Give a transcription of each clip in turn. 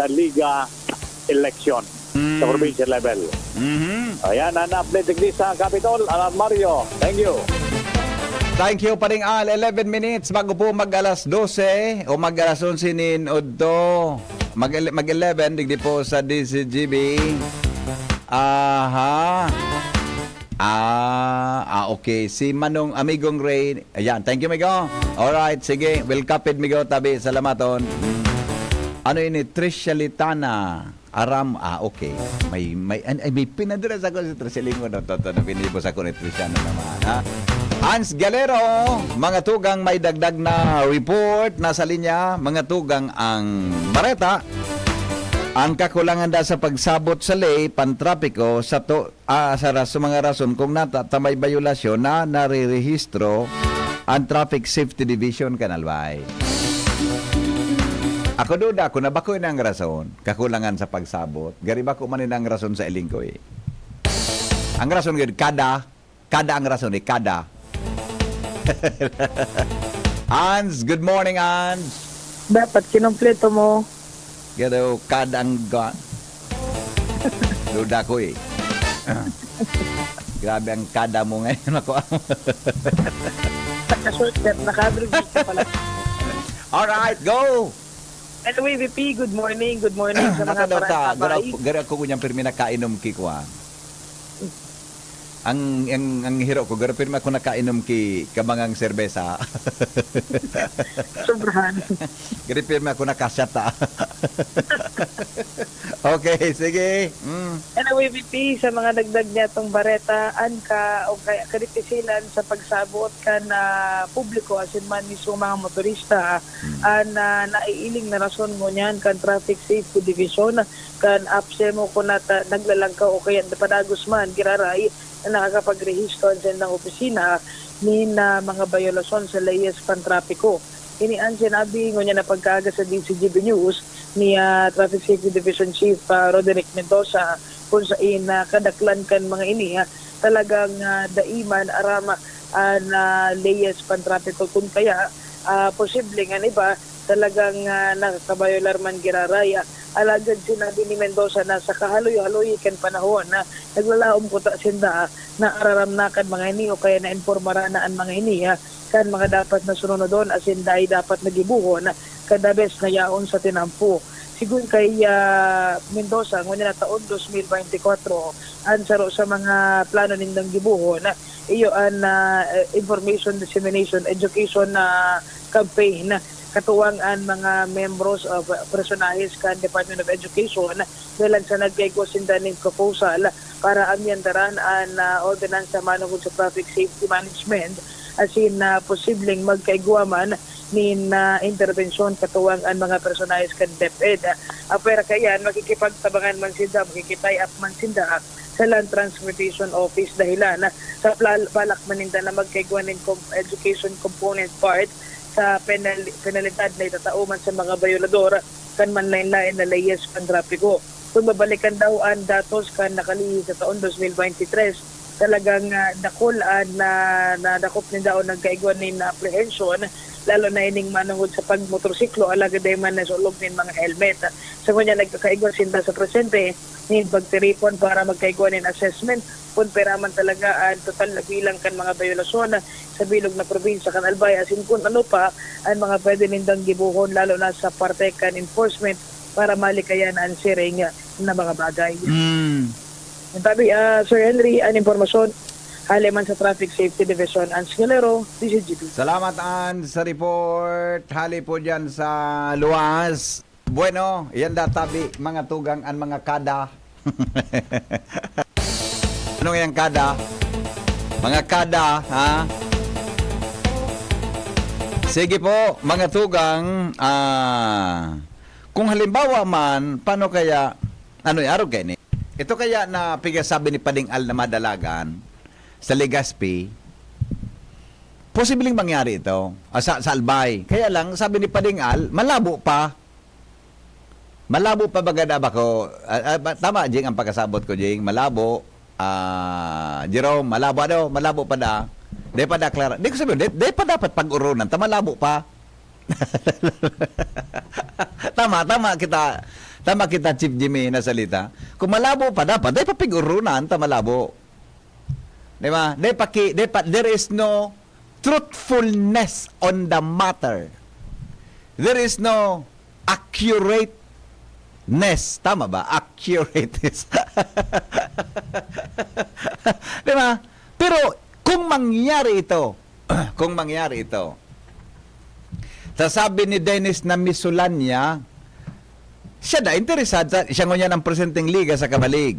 sa Liga election sa provincial level. Ayan, na-update din sa Capitol, Mario. Thank you. Thank you pa rin al 11 minutes bago po mag alas 12 o mag alas 11 nin Udto. Mag 11 digdi po sa DCGB. Okay. Si Manong Amigong Ray. Ayan, thank you, Migo. Alright, sige. Will kapit, Migo. Tabi, salamaton. Ano ini? Tricia Litana. Aram, okay. May pinadras ako si Tricia Lingo. Na pinibos ako ni Tricia naman, ha? Hans Galero, mga tugang may dagdag na report nasa linya, mga tugang ang Bareta. Ang kakulangan da sa pagsabot sa ley pantrapiko sa mga rason kung may bayulasyon na narirehistro ang Traffic Safety Division kanalbay. Ako duda, kung nabako ang rason, kakulangan sa pagsabot, garibako man ang rason sa iling ko eh. Ang rason yun, kada ang rason eh, kada. Hans, good morning, Hans. Dapat kinumpleto mo. Gado, kadang ga. Duda ko eh. Grabe ang kada mo ngayon ako. Naka-shortcut, naka-abbreviate ka pala. Alright, go! Anyway, VP, good morning sa mga parang Gara ko kunyang pirmi na kainom ki ko ah. Ang hero ko, gara pirmi ako nakainom ki kamangang serbesa. Sobrahan. Gara pirmi ako nakasyata. Okay, sige. Anyway, VP, sa mga dagdag niya itong bareta, ka o kaya karitisilan sa pagsabot ka na publiko, asin man mismo mga motorista, naiiling na rason mo niyan, kan Traffic Safety Division, kan apse mo kung naglalang ka o kaya napadagos man, giraray, na nakakapag-rehistro sa ng opisina ni na mga violasyon sa layas pantrapiko. Inian sinabi niya na pagkaaga sa DCGB News ni Traffic Safety Division Chief Roderick Mendoza kung saan kadaklan kan mga ini talagang daiman arama na layas pantrapiko kung kaya posible nga iba talagang nakakabayolar man giraraya. Alagad sinabi ni Mendoza na sa kahaloy-haloy kan panahon na naglalaom ko ta sinda na araramnakan mga ini o kaya na-informara na ang mga ini kan mga dapat na sunod doon asin dahil dapat nagibuhon kada bes na yaon sa tinampo. Sigun kay Mendoza ngunit na taon 2024 ansaro sa mga plano nindang gibuhon iyo an information dissemination education campaign katuwang ang mga members of personahes kan Department of Education bilang sa nagkaygo sindaning proposal para amyandaran ang ordinansa manungkol sa traffic safety management asin posibleng magkaiguaman nin intervensyon katuwang ang mga personahes kan DepEd. Pero kaya makikipagtabangan man sinda, makikitay up man sinda sa Land Transportation Office dahilan sa balak maninda na magkaiguan ng education component part sa penalidad na itatauman sa mga bayolador kan manlain-lain na layas pantrapiko. Kung babalikan daw ang datos kan nakalihi sa taon 2023, talagang dakulan na dakop ni daw nagkaiguan ni na apprehension lalo na ining manungod sa pagmotorsiklo alagad ay man nasulog ng mga helmet. Sa kanya nagkakaiguan sinda sa presente ni pagtiripon para magkaiguan ng assessment kung peraman talaga ang total na bilang kan mga bayolasyon sa bilog na probinsya kan Albay asin kung ano pa ang mga pwede nindang gibuhon lalo na sa parte kan enforcement para malikayan ang siring na mga bagay. Tabi, Sir Henry, ang impormasyon haliman sa Traffic Safety Division, Ans Galero, DCGP. Salamat, Ans, sa report. Hali po dyan sa luwas. Bueno, yan databi, mga tugang ang mga kada. Anong yung kada? Mga kada, ha? Sige po, mga tugang, kung halimbawa man, paano kaya, ano yung araw kayo ni? Ito kaya na pigasabi ni Pading Al na madalagan sa Legazpi, posibleng mangyari ito sa Albay. Kaya lang, sabi ni Pading Al, malabo pa. Malabo pa bagada ba ko? Tama, Jing, ang pagkasabot ko, Jing. Malabo. Jerome, malabo pa da. Di pa da, Clara. Di ko sabihin, di pa dapat pag-urunan. Malabo pa. Tama kita. Tama kita, Chief Jimmy, na salita. Kung malabo pa dapat, day papigurunan, ta malabo. Di ba? There is no truthfulness on the matter. There is no accurateness. Tama ba? Accurateness. Di ba? Pero kung mangyari ito, sasabi ni Dennis na misulan niya, siya na interesado, siya ngunyan ang presenting liga sa Kabalig.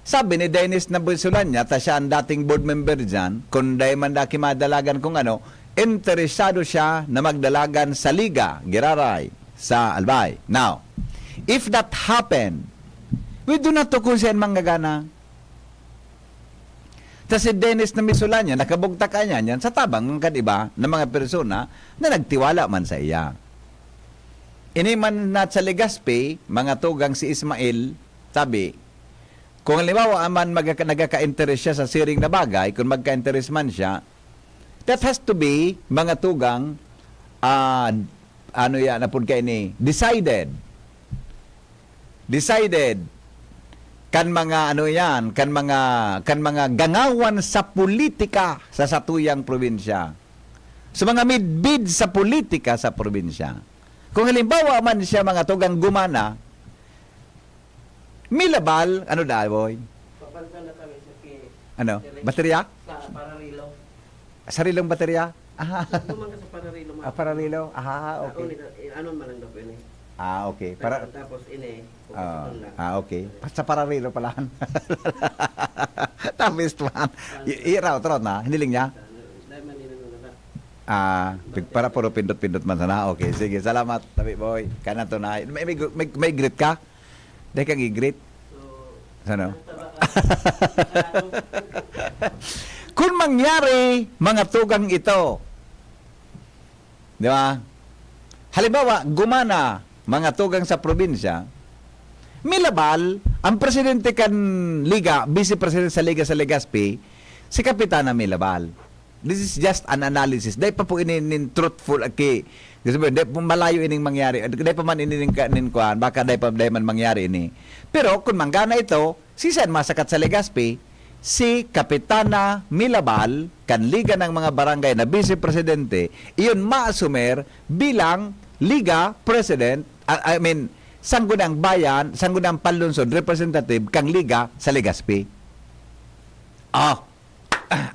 Sabi ni Dennis na misulan niya, ta siya ang dating board member dyan, kung dahil man daki madalagan kung ano, interesado siya na magdalagan sa liga, Giraray, sa Albay. Now, if that happen, we do not tukusin manggagana. Ta si Dennis na misulan niya, nakabugta ka niya sa tabang ng kaniba ng mga persona na nagtiwala man sa iya. Iniman na sa Legazpi, mga tugang si Ismael, sabi, kung halimbawa man nagka-interest siya sa siring na bagay, kung magka-interest man siya, that has to be mga tugang decided kan mga gangawan sa politika sa satuyang probinsya. Sa mga midbid sa politika sa probinsya. Kung halimbawa man siya mga tugang gumana, milabal, ano boy? Papansan na kami sa Ano? Baterya? Sa Pararilo. Sarilong baterya? Tumang ka sa Pararilo. Pararilo? Okay. Ano man ang dapat ini? Okay. Tapos ini. Okay. Sa Pararilo pala. Tapos man. Iraw, trot na. Hiniling niya? Para puro pindot-pindot man sana. Okay, sige. Salamat, tabi boy. Kana to na. May greet ka? Dahil kang i-greet? Ano? Kung mangyari mga tugang ito, di ba? Halimbawa, gumana mga tugang sa probinsya, milabal, ang presidente kan Liga, vice-president sa Liga sa Legazpi, si Kapitana Milabal. This is just an analysis. Dahil pa po inin truthful okay. Dahil po malayo ining mangyari. Dahil pa man inin kuhan, baka dahil man mangyari ini. Pero kung manggana ito, si Sen masakat sa Legazpi, si Kapitana Milabal, kan Liga ng mga barangay na vice-presidente, iyon maasumer bilang Liga President, Sanggunang Bayan, Sanggunang Panlunsod, representative kang Liga sa Legazpi.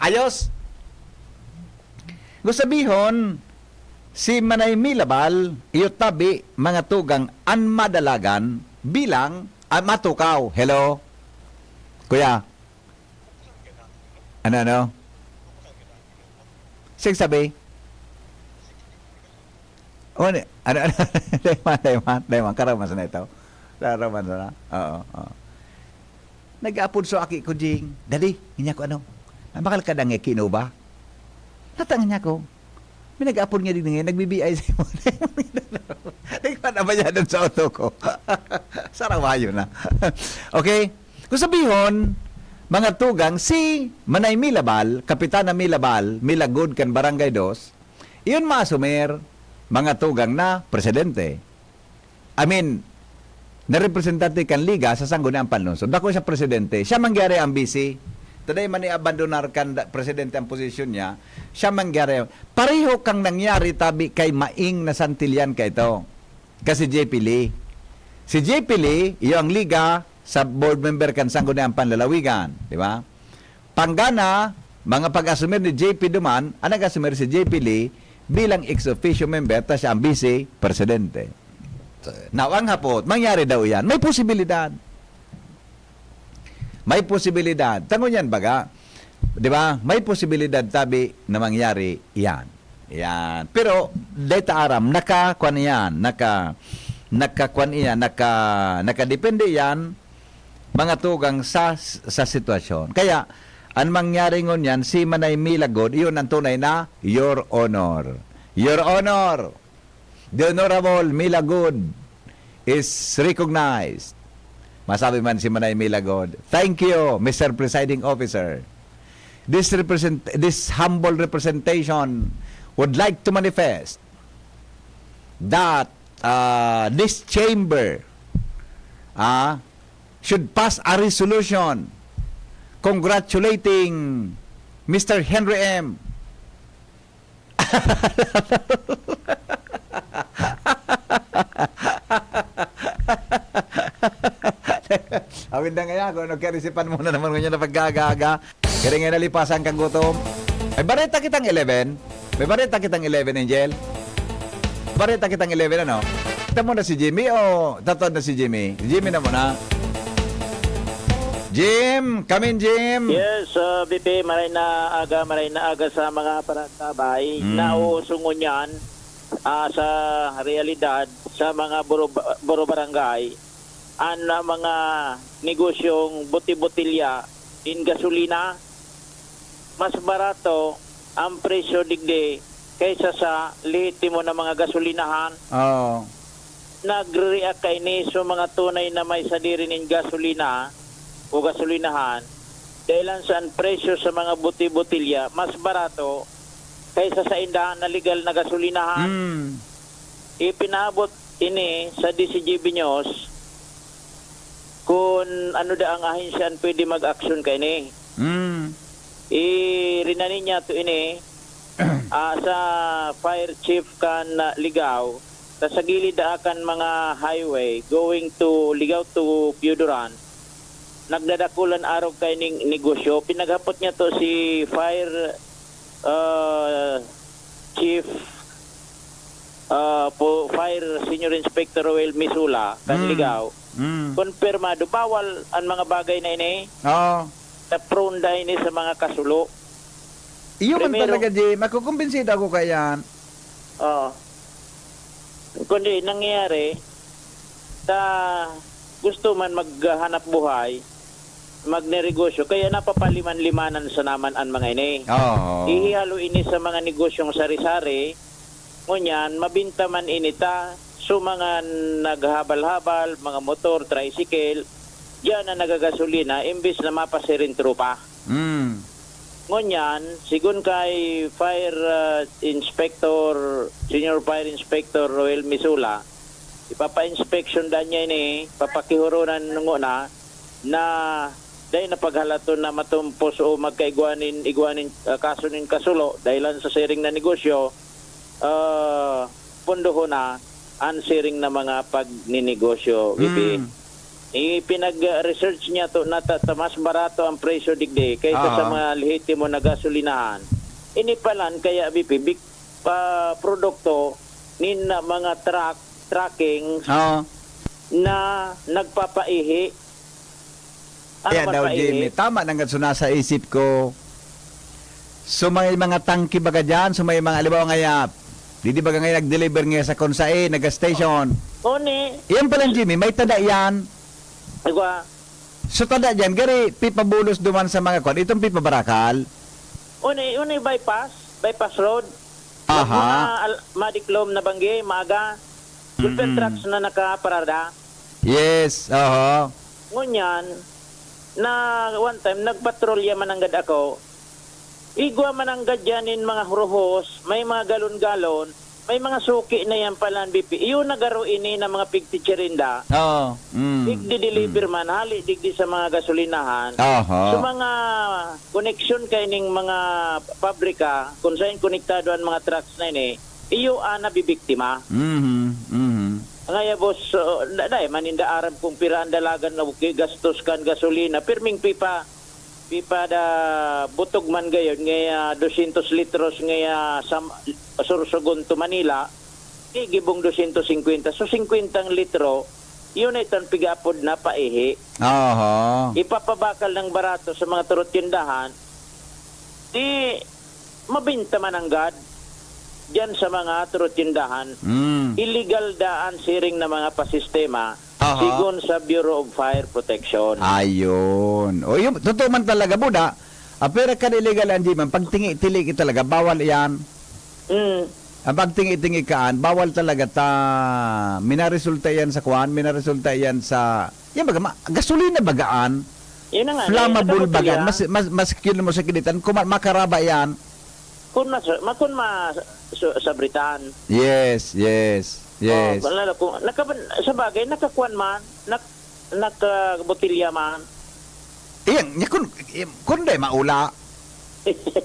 Ayos! Gusto sabihin, si Manay Milabal, iyo tabi mga tugang anmadalagan bilang matukaw. Hello? Kuya? Ano? Sige sabi? Ano? Dayman. Karaman sa na ito. Karaman sa na. Oo. Nag-apod so aki ko, Jing. Dali, niya ko ano? Bakal ka nang kino ba? Natang niya ko. May nag-apod nga din ngayon. Nag-BBI sa mo. Nagpanabayan sa auto ko. Sarawayo na. Okay? Kung sabihin, mga tugang, si Manay Milabal, Kapitana Milabal, Milagod kan Barangay 2, iyon maasumer, mga tugang na presidente. Na representante kan Liga sa Sangguniang Panlunsod. Dako siya presidente. Siya mangyari ang BC. Today man i-abandonar kan presidente ang posisyon niya. Siya mangyari. Pareho kang nangyari tabi kay Maing na Santillan ka ito. Kasi JP Lee. Si JP Lee, iyo ang Liga sa board member kan Sangguniang Panlalawigan. Di ba? Panggana, mga pag-asumir ni JP Duman, ang nag-asumir si JP Lee bilang ex-officio member, ta siya ang vice-presidente. Now, ang hapot, mangyari daw yan. May posibilidad. May posibilidad. Tangon yan baga. Di ba? May posibilidad tabi na mangyari yan. Yan. Pero, data aram, nakadepende yan, mga tugang sa sitwasyon. Kaya, ang mangyari ngon yan, si Manay Milagod, iyon ang tunay na, Your Honor. Your Honor, the Honorable Milagod is recognized. Masabi man si Manay Milagod, thank you, Mr. Presiding Officer. This humble representation would like to manifest that this chamber should pass a resolution congratulating Mr. Henry M. Awin na nga kung nagkarisipan mo na naman ganyan na pagkagaga. Kaya nga nalipasan kang gutom. May bareta kitang 11. May bareta kitang 11, Angel. Bareta kitang 11, ano? Kita mo na si Jimmy o tatod na si Jimmy? Jimmy na muna. Jim! Come in, Jim! Yes, BP, maray na aga sa mga paratabay. Nausungon yan sa realidad sa mga buro barangay ang mga negosyong buti-butilya in gasolina. Mas barato ang presyo digdi kaysa sa lehitimo na mga gasolinahan. Oh. Nagre-react kay ni so mga tunay na may sadiri ning gasolina o gasolinahan dahil sa presyo sa mga buti-butilya mas barato kaysa sa indahan na legal na gasolinahan. Ipinabot ini sa DCGB News kung ano da ang ahensyan pwede mag-action kay ni. Irinanin niya to ini sa fire chief kan Ligaw sa gilid akan mga highway going to Ligaw to Piuduran. Nagdadakulan araw kay ning negosyo. Pinaghapot niya to si fire chief fire senior inspector Roel Misula kan Ligaw. Konfirmado bawal ang mga bagay na ini. Na prone ini sa mga kasulo. Iyo man Primero- talaga, Jim. Makukumbinsido ako kayan. Kundi nangyayari sa gusto man maghanap buhay, magnegosyo, kaya napapaliman-limanan sa naman ang mga ini. Ihihalo ini sa mga negosyong sari-sari, ngunyan, mabinta man inita, so mga naghabal-habal, mga motor, tricycle, yan na nagagasolina, imbis na mapasirin trupa. Ngunyan, sigun kay Senior Fire Inspector Roel Misula, ipapa-inspection da niya ini, papakihurunan nguna na dahil napaghalaton na matumpos o magkaigwanin kaso nin kasulo dahilan sa sharing na negosyo, pundoho na ang sharing na mga pagninegosyo. Ipinag-research niya to na mas barato ang presyo digdi kaysa sa mga lehitimo na gasolinahan. Inipalan kaya BP produkto nin mga tracking na nagpapaihi. Kaya daw, Jimmy, tama nang sa isip ko. So may mga tangki baga dyan, so may mga alibaw ngayap. Di ba ngayon nag-deliver nga sa Konsae, nag-station. Yan pala, Jimmy, may tada yan. So tada dyan, gari, pipabulos duman sa mga kwan. Itong pipabarakal. Uni bypass road. Madiklom na bangge, maaga. Super trucks na nakaparada. Yes, Ngunyan, na one time, nagpatrolya mananggad ako. Igwa mananggad yanin mga huruhos, may mga galon-galon, may mga suki na yan pala ng BP. Iyon nagaro ini ng mga pigticherinda. Digdi-deliver man, hali digdi sa mga gasolinahan. So mga connection kay ning mga pabrika, kung saan konektado ang mga trucks na ini, iyo na bibiktima. Ngaya boss, daday maninda arab kung piraan dalagan na gastos kan gasolina, pirming pipa da butog man gayon ngaya 200 litros ngaya Sorsogon to Manila, gibong 250. So 50 litro, yun ay itong pigapod na paihi. Ipapabakal ng barato sa mga turot-tindahan, di mabinta man ang gad dyan sa mga turot-tindahan. Illegal daan siring na mga pasistema sigun sa Bureau of Fire Protection. Ayun. O yun, totoo man talaga, Buda. Pero kan illegal ang Jiman, pag tingi-tili talaga, bawal yan. Ang pag tingi-tingi kaan, bawal talaga minaresulta yan sa kwan, minaresulta yan sa, yan baga, gasolina bagaan. Yun na nga. Flammable bagaan. Mas kilo mo sa kinitan, kung makaraba yan. Kung sa Britan. Yes. Sa bagay, nakakuan man, nakabotilya man. Iyang, kunday maula.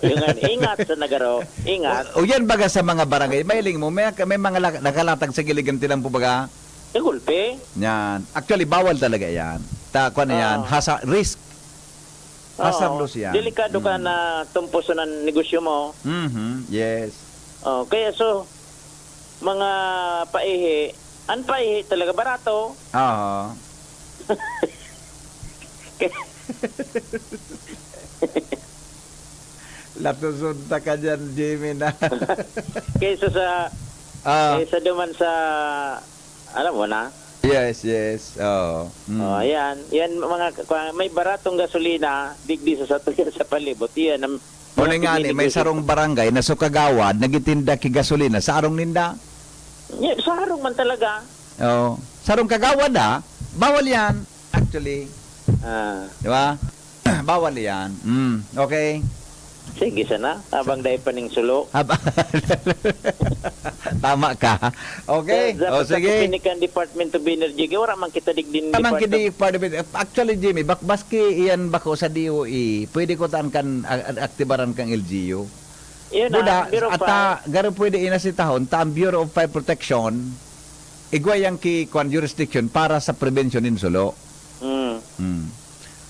Yung nga, ingat sa nagaro. Ingat. O yan baga sa mga barangay, mailing mo, may mga nakalatag sa giligan tilang po baga. Gulpe. Yan. Actually, bawal talaga yan. Kuha na yan, risk. Hazardous yan. Delikado ka na tumpuso ng negosyo mo. Yes. Kaya so, mga paihi, ang paihi talaga barato. Oo. Latusunta ka dyan, Jimmy, na. Kaysa sa, kaysa duman sa, alam mo na? Yes. Oo. Ayan. Yan, may baratong gasolina, digdi sa satuyan sa palibot. Yan, Muna nga ni, may sarong barangay na sukagawad, nagitinda ki gasolina, sarong ninda. Yeah, sarong man talaga. Oo. Sarong kagawad bawal yan, actually. Di ba? Bawal yan. Okay. Sige sana, habang dahil pa ning sulo. Tama ka. Okay. Sige. Pinikan Department of Energy, wala man kita digdin Tamang kini actually, Jimmy, baski iyan bako sa DOE, pwede ko taan kan aktibaran kang LGU. Yun Buda, Bureau of Fire. garo pwede inasitahon, ta ang Bureau of Fire Protection, igwayang ki kwan jurisdiction para sa prevention in sulo.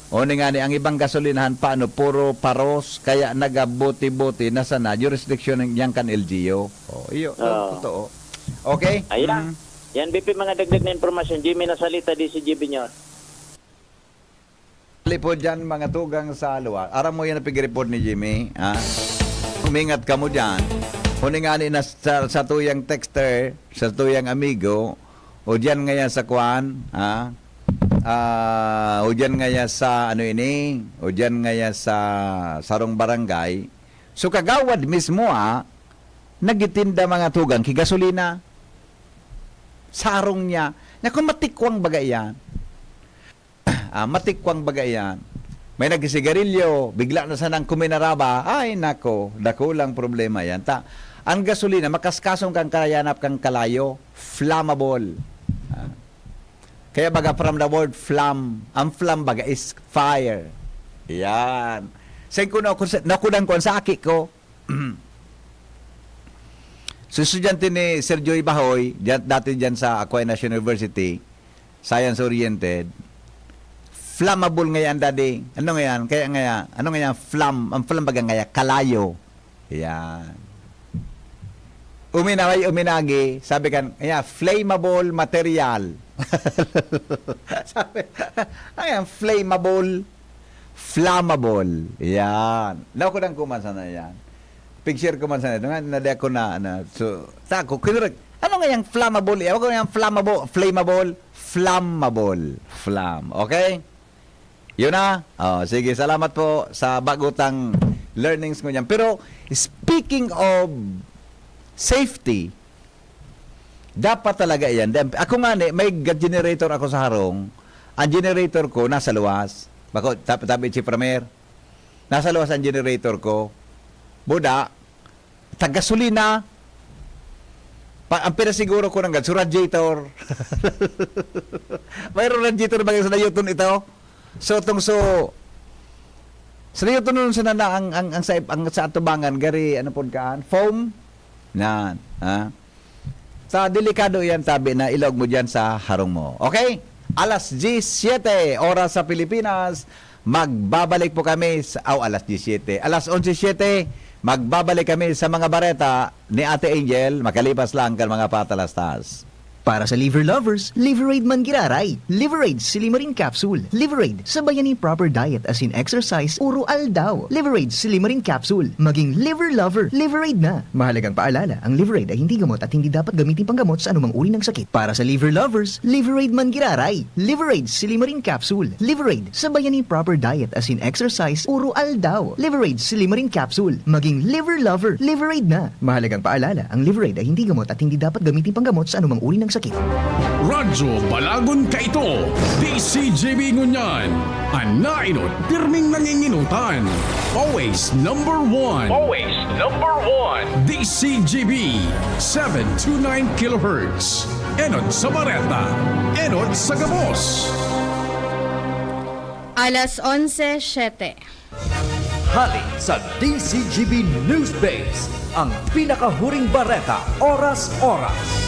O nga ni ang ibang gasolinahan paano puro paros kaya nagabuti-buti nasa na jurisdiction ng yang kan LGU. Iyo, totoo. Okay? Ayan. Yan BP mga dagdag na impormasyon. Jimmy nasalita di si GB nyo. Po dyan mga tugang sa luwa. Aram mo yan na pig-report ni Jimmy. Umingat ka mo dyan. Huni nga ni na sa tuyang texter, sa tuyang amigo, o dyan ngayon sa kwan, o dyan ngayon sa o dyan ngayon sa sarong barangay. So kagawad mismo nagitinda mga tugang kigasolina. Sarong niya. Naku, matikwang bagay yan. Matikwang bagay yan. May nagsigarilyo, bigla na sanang kuminaraba. Ay, nako, dakulang problema yan. Ang gasolina, makaskasong kang karayanap kang kalayo, flammable. Kaya baga from the word flam, ang flam baga is fire. Yan. Sayang ko nakudan ko sa aki ko. So, estudyante ni Sir Joy Bahoy, dati dyan sa Aquinas University, science oriented, flammable ngayon daddy. Ano ngayon? Kaya ngayon, ano ngayon? Ang flam baga ngayon, kalayo. Yan. Uminagi, sabi kan, flammable material. Sabi, ayan, flammable. Yan. Naku ko nang kumansa na yan. Picture ko man sa nito. Nadi ako so, tako, kinurag, ano nga yung flammable? Ewan ko yung flammable. Okay? Yun na. Sige, salamat po sa bagutang learnings ko niyan. Pero, speaking of safety, dapat talaga yan. Ako nga may generator ako sa harong. Ang generator ko nasa luwas. Bako, tabi si Pramer. Nasa luwas ang generator ko. Buda, gasolina. Ang pinasiguro ko ng gas, radiator. Mayroon radiator ba sa Newton ito? So, sa Newton nun sa nana, ang sa atubangan, gari, ano po kaan? Foam? Yan. Sa delikado yan, tabi na ilog mo dyan sa harong mo. Okay? Alas 17, oras sa Pilipinas. Magbabalik po kami alas 17. Alas 11:07, magbabalik kami sa mga bareta ni Ate Angel, makalipas lang kan mga patalastas. Para sa liver lovers, Liverade man giraray. Liverade Silimarin Capsule. Liverade, sabayan ni proper diet as in exercise, uro aldaw. Liverade Silimarin Capsule. Maging liver lover, Liverade na. Mahalagang paalala, ang Liverade ay hindi gamot at hindi dapat gamitin panggamot sa anumang uri ng sakit. Para sa liver lovers, Liverade man giraray. Liverade Silimarin Capsule. Liverade, sabayan ni proper diet as in exercise, uro aldaw. Liverade Silimarin Capsule. Maging liver lover, Liverade na. Mahalagang paalala, ang Liverade ay hindi gamot at hindi dapat gamitin panggamot sa anumang uri ng sakit. Radyo Balagon Kaito, DCJB Ngunyan, Anainot, pirming nanginginutan. Always number one. Always number one. DCJB, 729 kHz. Enot sa Bareta, Enot sa Gabos. Alas 11:07. Hali sa DCGB News Base, ang pinakahuring bareta oras-oras.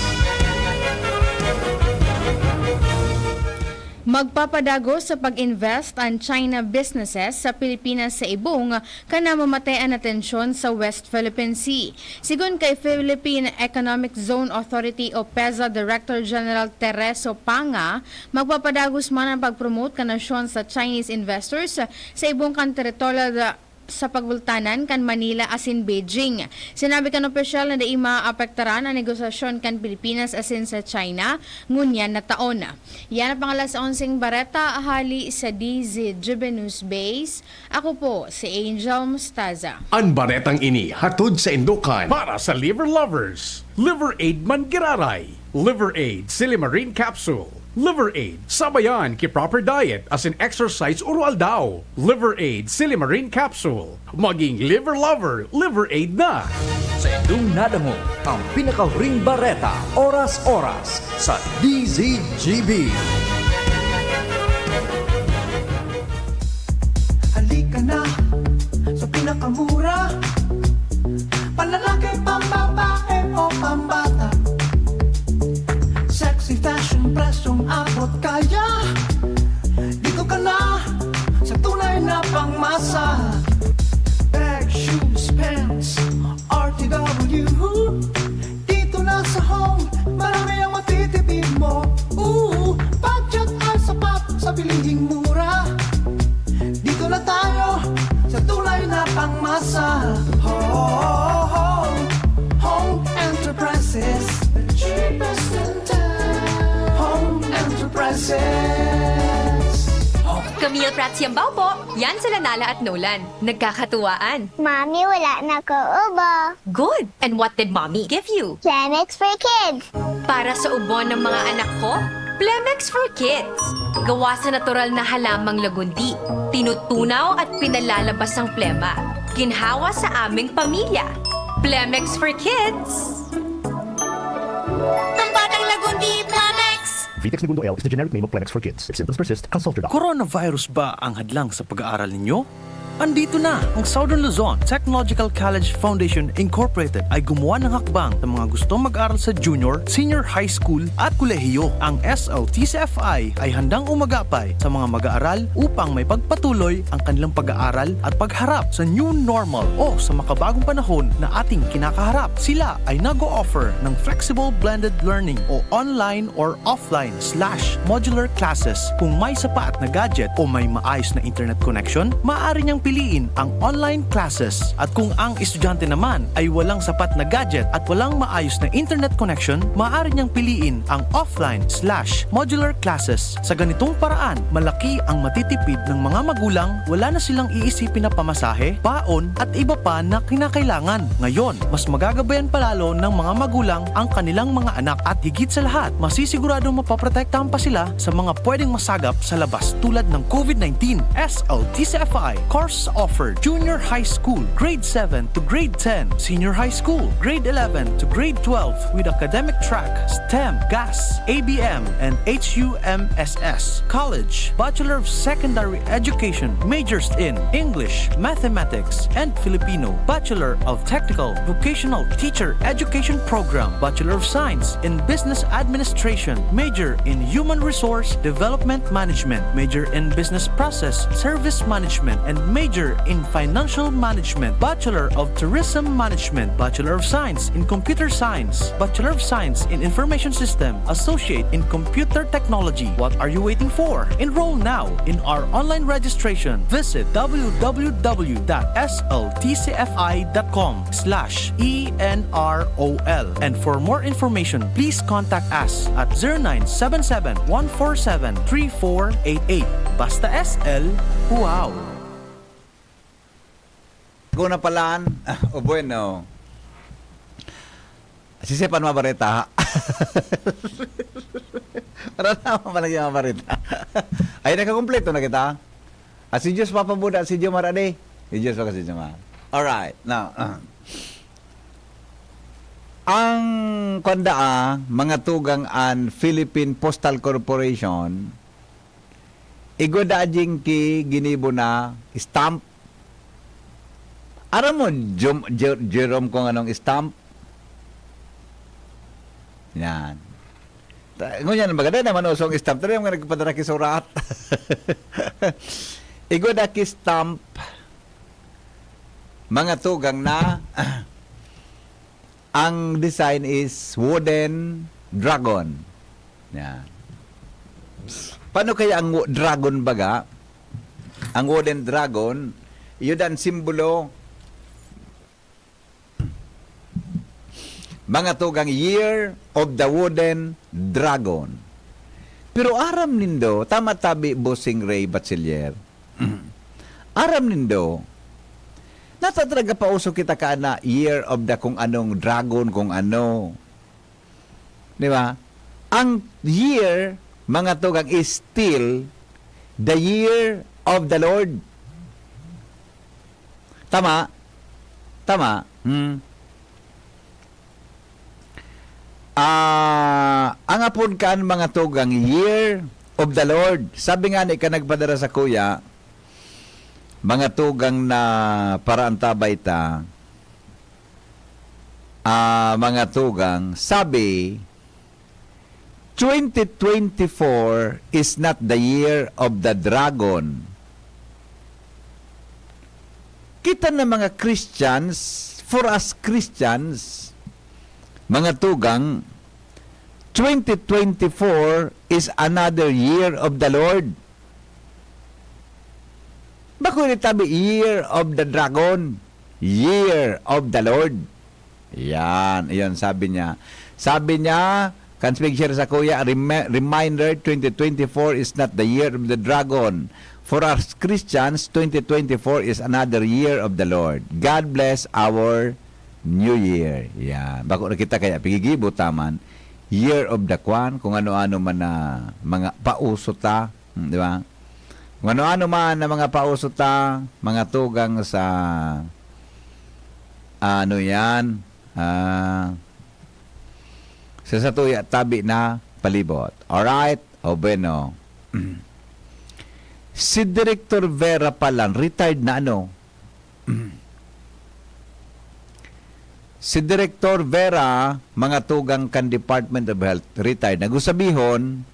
Magpapadago sa pag-invest ang China businesses sa Pilipinas sa ibong kana mamatayan na tensyon sa West Philippine Sea. Sigon kay Philippine Economic Zone Authority o PEZA Director General Tereso Panga, magpapadagos man ang pag-promote kanasyon sa Chinese investors sa ibong kan teritoryo sa pagbultanan kan Manila asin Beijing. Sinabi kan opisyal na di maapektaran ang negosasyon kan Pilipinas asin sa China ngunyan na taon. Yan ang pangalas 11 Bareta, ahali sa DZGB News Base. Ako po si Angel Mustaza. Ang baretang ini hatod sa Indukan para sa liver lovers. Liver Aid Mangiraray, Liver Aid Silimarine Capsule, Liver Aid sabayan ki proper diet as in exercise oral daw. Liver Aid Silimarine Capsule. Maging liver lover, Liver Aid na. Sa inyong nadamo, ang pinakahuring bareta oras-oras sa DZGB. Halika na sa pinakamura, panlalaki, pambabae o pambata. Sexy fashion, presyong abot kaya. Dito ka na sa tunay na pangmasa. Bag, shoes, pants, RTW. Dito na sa home, marami ang matitipid mo. Budget ay sapat sa bilihing mura. Dito na tayo sa tunay na pangmasa. Home Enterprises, the cheapest in town. Home Enterprises. Camille Prats Yambaw po. Yan sila Nala at Nolan. Nagkakatuwaan. Mommy, wala na ko ubo. Good. And what did Mommy give you? Plemex for kids. Para sa ubo ng mga anak ko, Plemex for Kids. Gawa sa natural na halamang lagundi. Tinutunaw at pinalalabas ang plema. Ginhawa sa aming pamilya. Plemex for Kids. Pambatang lagundi, Plemex! Vitex Segundo L is the generic name of Plemex for kids. If symptoms persist, consult your doctor. Coronavirus ba ang hadlang sa pag-aaral ninyo? Andito na ang Southern Luzon Technological College Foundation Incorporated ay gumawa ng hakbang sa mga gustong mag-aral sa junior, senior high school at kolehiyo. Ang SLTCFI ay handang umagapay sa mga mag-aaral upang may pagpatuloy ang kanilang pag-aaral at pagharap sa new normal o sa makabagong panahon na ating kinakaharap. Sila ay nag-o-offer ng flexible blended learning o online or offline/modular classes. Kung may sapat na gadget o may maayos na internet connection, maaari niyang piliin ang online classes. At kung ang estudyante naman ay walang sapat na gadget at walang maayos na internet connection, maaari niyang piliin ang offline/modular classes. Sa ganitong paraan, malaki ang matitipid ng mga magulang, wala na silang iisipin na pamasahe, baon at iba pa na kinakailangan. Ngayon, mas magagabayan palalo ng mga magulang ang kanilang mga anak at higit sa lahat, masisiguradong mapaprotektahan pa sila sa mga pwedeng masagap sa labas tulad ng COVID-19. SLTCFI course offered junior high school, grade 7 to grade 10, senior high school, grade 11 to grade 12 with academic track, STEM, GAS, ABM, and HUMSS. College, Bachelor of Secondary Education, majors in English, Mathematics, and Filipino. Bachelor of Technical Vocational Teacher Education Program, Bachelor of Science in Business Administration, major in Human Resource Development Management, major in Business Process Service Management, and major in Financial Management, Bachelor of Tourism Management, Bachelor of Science in Computer Science, Bachelor of Science in Information System, Associate in Computer Technology. What are you waiting for? Enroll now in our online registration. Visit www.sltcfi.com/ENROL. And for more information, please contact us at 0977-147-3488. Basta SL, wow! Kung napalaan, o bueno. Sisipan mga bareta. Para naman malagyan mga bareta. Ay, nakakompleto na kita. Si Diyos papabuda, si Diyos marade. Si Diyos pa kasi Diyos. Alright, now. Ang kondaa, mga tugang an Philippine Postal Corporation, Igodajing ki ginibo na stamp. Aram mo, Jerome, kung anong stamp? Yan. Ngunyan, maganda naman usong stamp. Tara yung mga nagpadara ki surat. Igodaki stamp. Mga tugang na ang design is wooden dragon. Yan. Paano kaya ang dragon baga? Ang wooden dragon, yun ang simbolo. Mga tugang year of the wooden dragon. Pero aram nindo, tama tabi Bossing Ray Bachiller. Aram nindo, natatraga pa uso kita ka na year of the kung anong dragon, kung ano. Di ba? Ang year, mga tugang, is still the year of the Lord. Tama? Tama? Ang apod kaan mga tugang, year of the Lord. Sabi nga ni ka nagpadara sa kuya, mga tugang na paraan tabay ta, mga tugang, sabi, 2024 is not the year of the dragon. Kita na mga Christians, for us Christians, mga tugang, 2024 is another year of the Lord. Bako tabi year of the dragon, year of the Lord. Yan, iyon sabi niya. Sabi niya, kan share sa kuya, reminder, 2024 is not the year of the dragon. For us Christians, 2024 is another year of the Lord. God bless our New Year. Yan. Bako na kita kaya pigigibo taman, year of the kwan, kung ano-ano man na mga pausota, di ba? Kung ano-ano man na mga pausota, mga tugang sa ano yan, sa satuya tabi na palibot. Alright? O bueno. Si Director Vera Palan, retired na ano? Si Director Vera, mga tugang kan Department of Health, retired. Nagusabihon,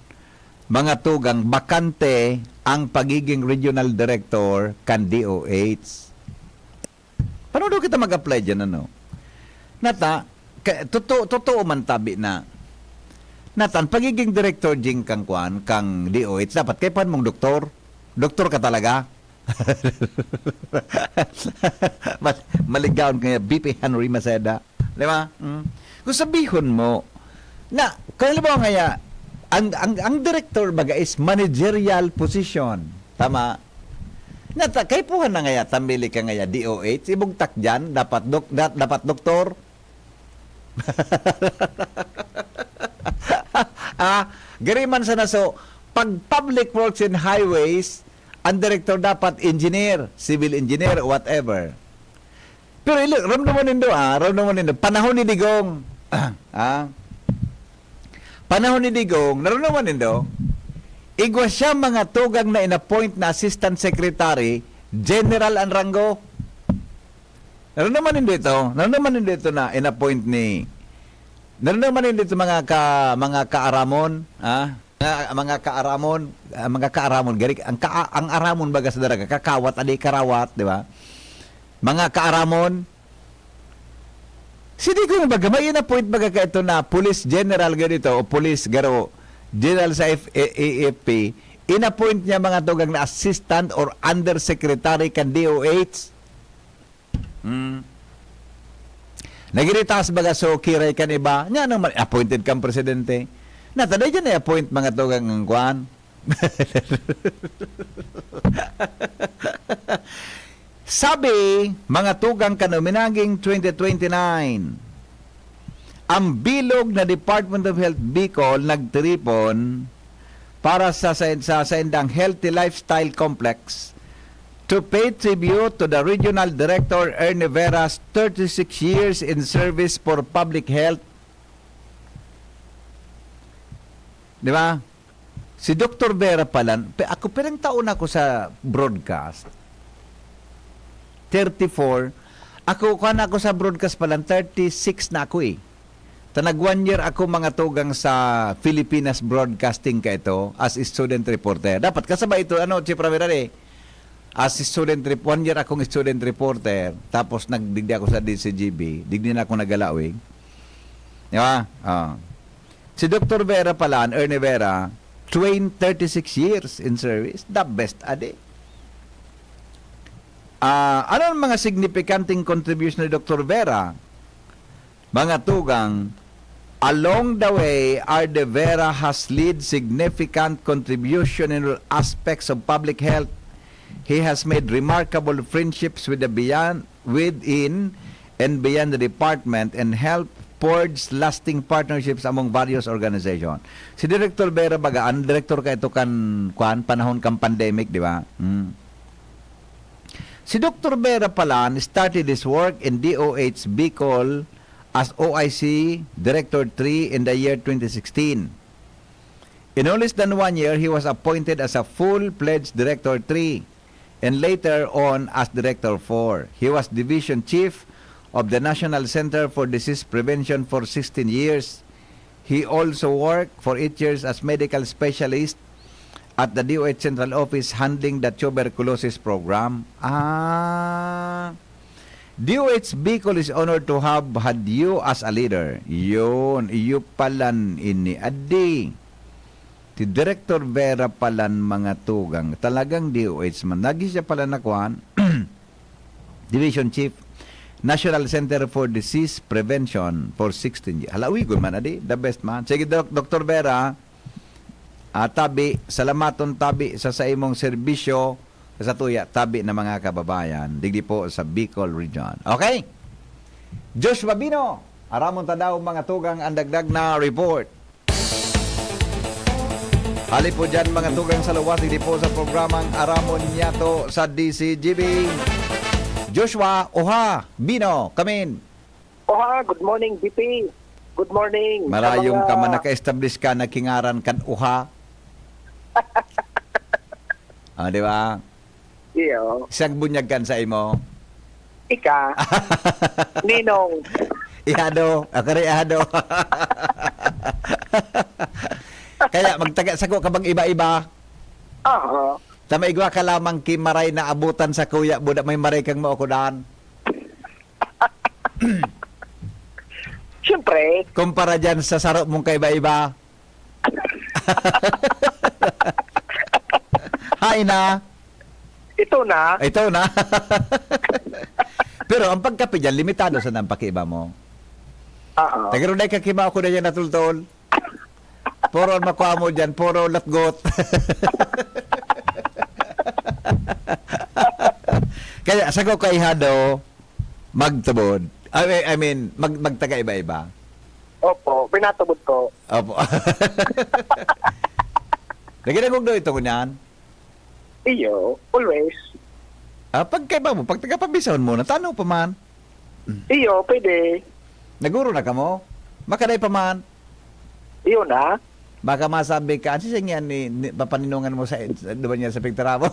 mga tugang bakante ang pagiging regional director kan DOH. Paano daw kita mag-apply dyan, ano? Nata, totoo man tabi na, Natan, pagiging director jing kang kwan, kang DOH, dapat kay pan mong doktor. Doktor ka talaga. Maligaon kaya BP Henry Maceda. Di ba? Kung sabihon mo, na, kaya mo kaya, ang director baga is managerial position. Tama? Nata, kay puhan na ngaya, tambili ka ngaya DOH, ibugtak dyan, dapat doktor. Gariman sa naso, pag public works and highways, ang director dapat engineer, civil engineer, whatever. Pero ramdaman nindo, panahon ni Digong, panahon ni Digong, naramdaman nindo, igwa siya mga tugang na in-appoint na assistant secretary, general ang ranggo. Naramdaman nindo ito na in-appoint ni, naramdaman nindo ito mga kaaramon, mga kaaramon, gari, ang aramon baga sa daraga, kakawat, adi karawat, di ba? Mga kaaramon, sindi ko baga, may in-appoint baga ka ito na police general ganito, o police garo, general sa AFP, in-appoint niya mga tugang na assistant or undersecretary kan DOH. Nagiritas baga so kiray kan iba, nya nang appointed kang presidente. Nataday dyan i-appoint mga tugang ng kwan. Sabi, mga tugang kanominaging 2029, ang bilog na Department of Health Bicol nagtripon para sa Indang Healthy Lifestyle Complex to pay tribute to the Regional Director Ernie Vera's 36 years in service for public health. Di ba? Si Dr. Vera Palan, ako perang taon ako sa broadcast. 34. Ako sa broadcast Palan, 36 na ako eh. Tanag 1 year ako mga tugang sa Pilipinas Broadcasting ka ito as student reporter. Dapat kasabay ito, Chief Ramira as student 1 year akong student reporter, tapos nagdigdi ako sa DCGB, digdi na ako nagalawig. Di ba? Si Dr. Vera Palan, Ernie Vera, trained 36 years in service. The best ade. Ano ang mga significanteng contribution ni Dr. Vera? Mga tugang, along the way, R.D. Vera has led significant contribution in all aspects of public health. He has made remarkable friendships with within and beyond the department and helped forge lasting partnerships among various organizations. Si Director Vera baga, ang director ka ito panahon kang pandemic, di ba? Si Dr. Vera Palan started his work in DOH Bicol as OIC Director 3 in the year 2016. In no less than 1 year, he was appointed as a full-fledged Director 3 and later on as Director 4. He was Division Chief of the National Center for Disease Prevention for 16 years. He also worked for 8 years as medical specialist at the DOH Central Office handling the tuberculosis program. DOH Bicol is honored to have had you as a leader. Yun, iyo palan ini adi. Ti Director Vera Palan mga tugang. Talagang DOH man. Lagi siya pala nakuhan. Division Chief, National Center for Disease Prevention for 16 years. Halawi ko man adi. The best man. Sige, Dr. Vera, tabi, salamaton tabi sa imong serbisyo sa tuya, tabi na mga kababayan. Digdi po sa Bicol Region. Okay? Joshua Bino, aramon ta daw mga tugang ang dagdag na report. Hali po dyan mga tugang sa luwas, digdi po sa programang Aramon Yato sa DCGB. Joshua, Oha, Bino, come in. Oha, good morning, BP. Good morning. Marayong ka man naka-establish ka, nagkingaran kan Oha. Di ba? Iyo. Isang bunyag kan sa imo. Ika. Ninong. Ihado. Akari ihado. Kaya magtaga sa ko kabang iba-iba. Oo. Tama igwa ka lamang kimaray na abutan sa kuya, budak may maray kang maukudan. Siyempre. Kumpara dyan sa sarap mong kaiba-iba. Hay na. Ito na. Ito na. Pero ang pagkape dyan, limitado sa nang pakiba mo. Oo. Tagaroon ka kima ako na dyan natultol. Puro makuha mo dyan, puro latgot. Kaya sa ko kay Hado, magtubod. I mean, magtaga iba-iba. Opo, pinatubod ko. Opo. Naginagog daw ito kunyan? Iyo, always. Pagkaiba mo, pag taga-pabison mo, natanong pa man. Iyo, pwede. Naguro na ka mo? Makaday pa man. Iyo na. Baka masabi ka, ano siya ni papaninungan mo sa doon niya sa picture mo?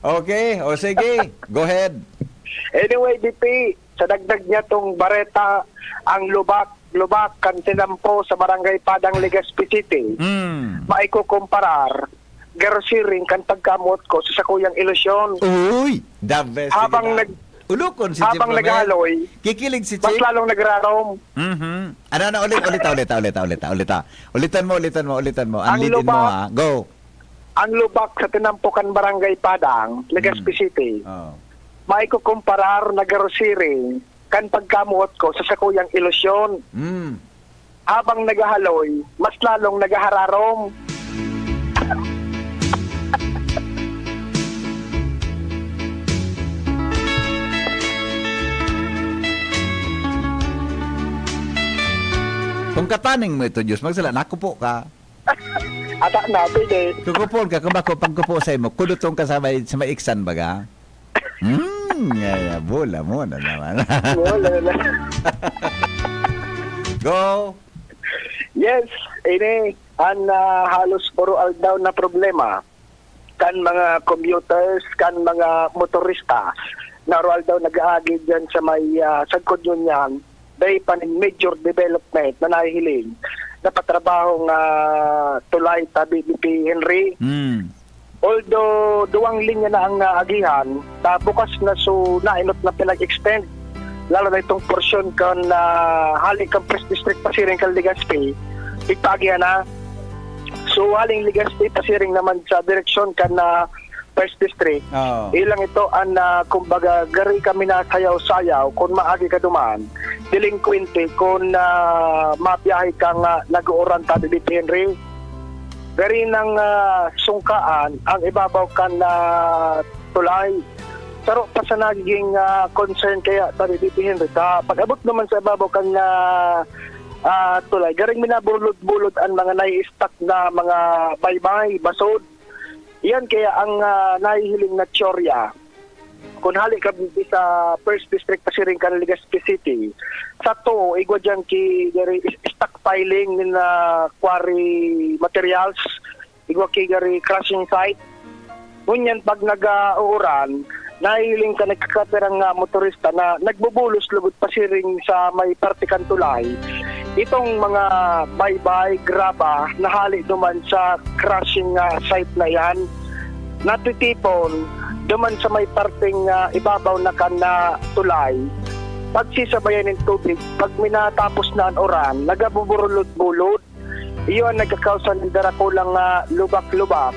Okay, o sige, go ahead. Anyway, BP, sa dagdag niya tong Bareta, ang lubak kan tinampo sa Barangay Padang, Legazpi City. Maikukumparar, garosiring kan pagkamot ko sa sakuyang ilusyon. Uy, the best. Habang ulukon si habang Chip naghaloy, kikilig si mas Chip. lalong nagrarom. Ulitan mo. Ang lidin mo ha. Go. Ang lubak sa tinampukan Barangay Padang, Legazpi City. Oh. Maikukumparar na garosiring kan pagkamot ko sa sakuyang ilusyon. Habang naghahaloy, mas lalong nagahararom. Kung kataning mo ito, Diyos, magsala, nakupo ka. Ata na, pwede. Kukupon ka, pagkupo sa imo, kudutong ka sa maiksan baga. Bola mo na naman. Wala na. Go! Yes, ini ang halos puro aldaw na problema kan mga commuters, kan mga motorista na roal daw nag-aagi dyan sa may sagkod yun yan, dahil pa ng major development na nahihiling na patrabahong tulay tabi BP Henry. Although duwang linya na ang agihan, bukas na so nainot na pinag-extend, lalo na itong portion kan haling kang Press District pasiring kang Legazpi, ipagya na. So haling Legazpi pasiring naman sa direksyon kan First District. Ilang ito ang kumbaga gari kami na sayaw-sayaw kung maagi ka duman, delinquente kung mabiyahe kang nag-uuran tabi BP Henry. Gari ng sungkaan ang ibabaw kan tulay. Saro pa sa naging concern kaya tabi BP Henry. Pag-abot naman sa ibabaw kan tulay, garing minabulod-bulod ang mga nai-stack na mga baybay, basod. Yan kaya ang nahihiling na tsorya. Kung hali ka sa First District pasiring ka ng Legazpi City, sa to, igwa dyan ki stockpiling ng quarry materials, igwa ki gari crushing site. Ngunyan pag nag-uuran, nahihiling ka nagkakaperang motorista na nagbubulos lugod pasiring sa may partikan tulay. Itong mga baybay, graba, nahali duman sa crushing site na yan, natitipon duman sa may parting ibabaw na kana tulay. Pagsisabayan ng tubig, pag minatapos na ang oran, nagabuburulod-bulod, iyon nagkakausan ng darakulang lubak-lubak,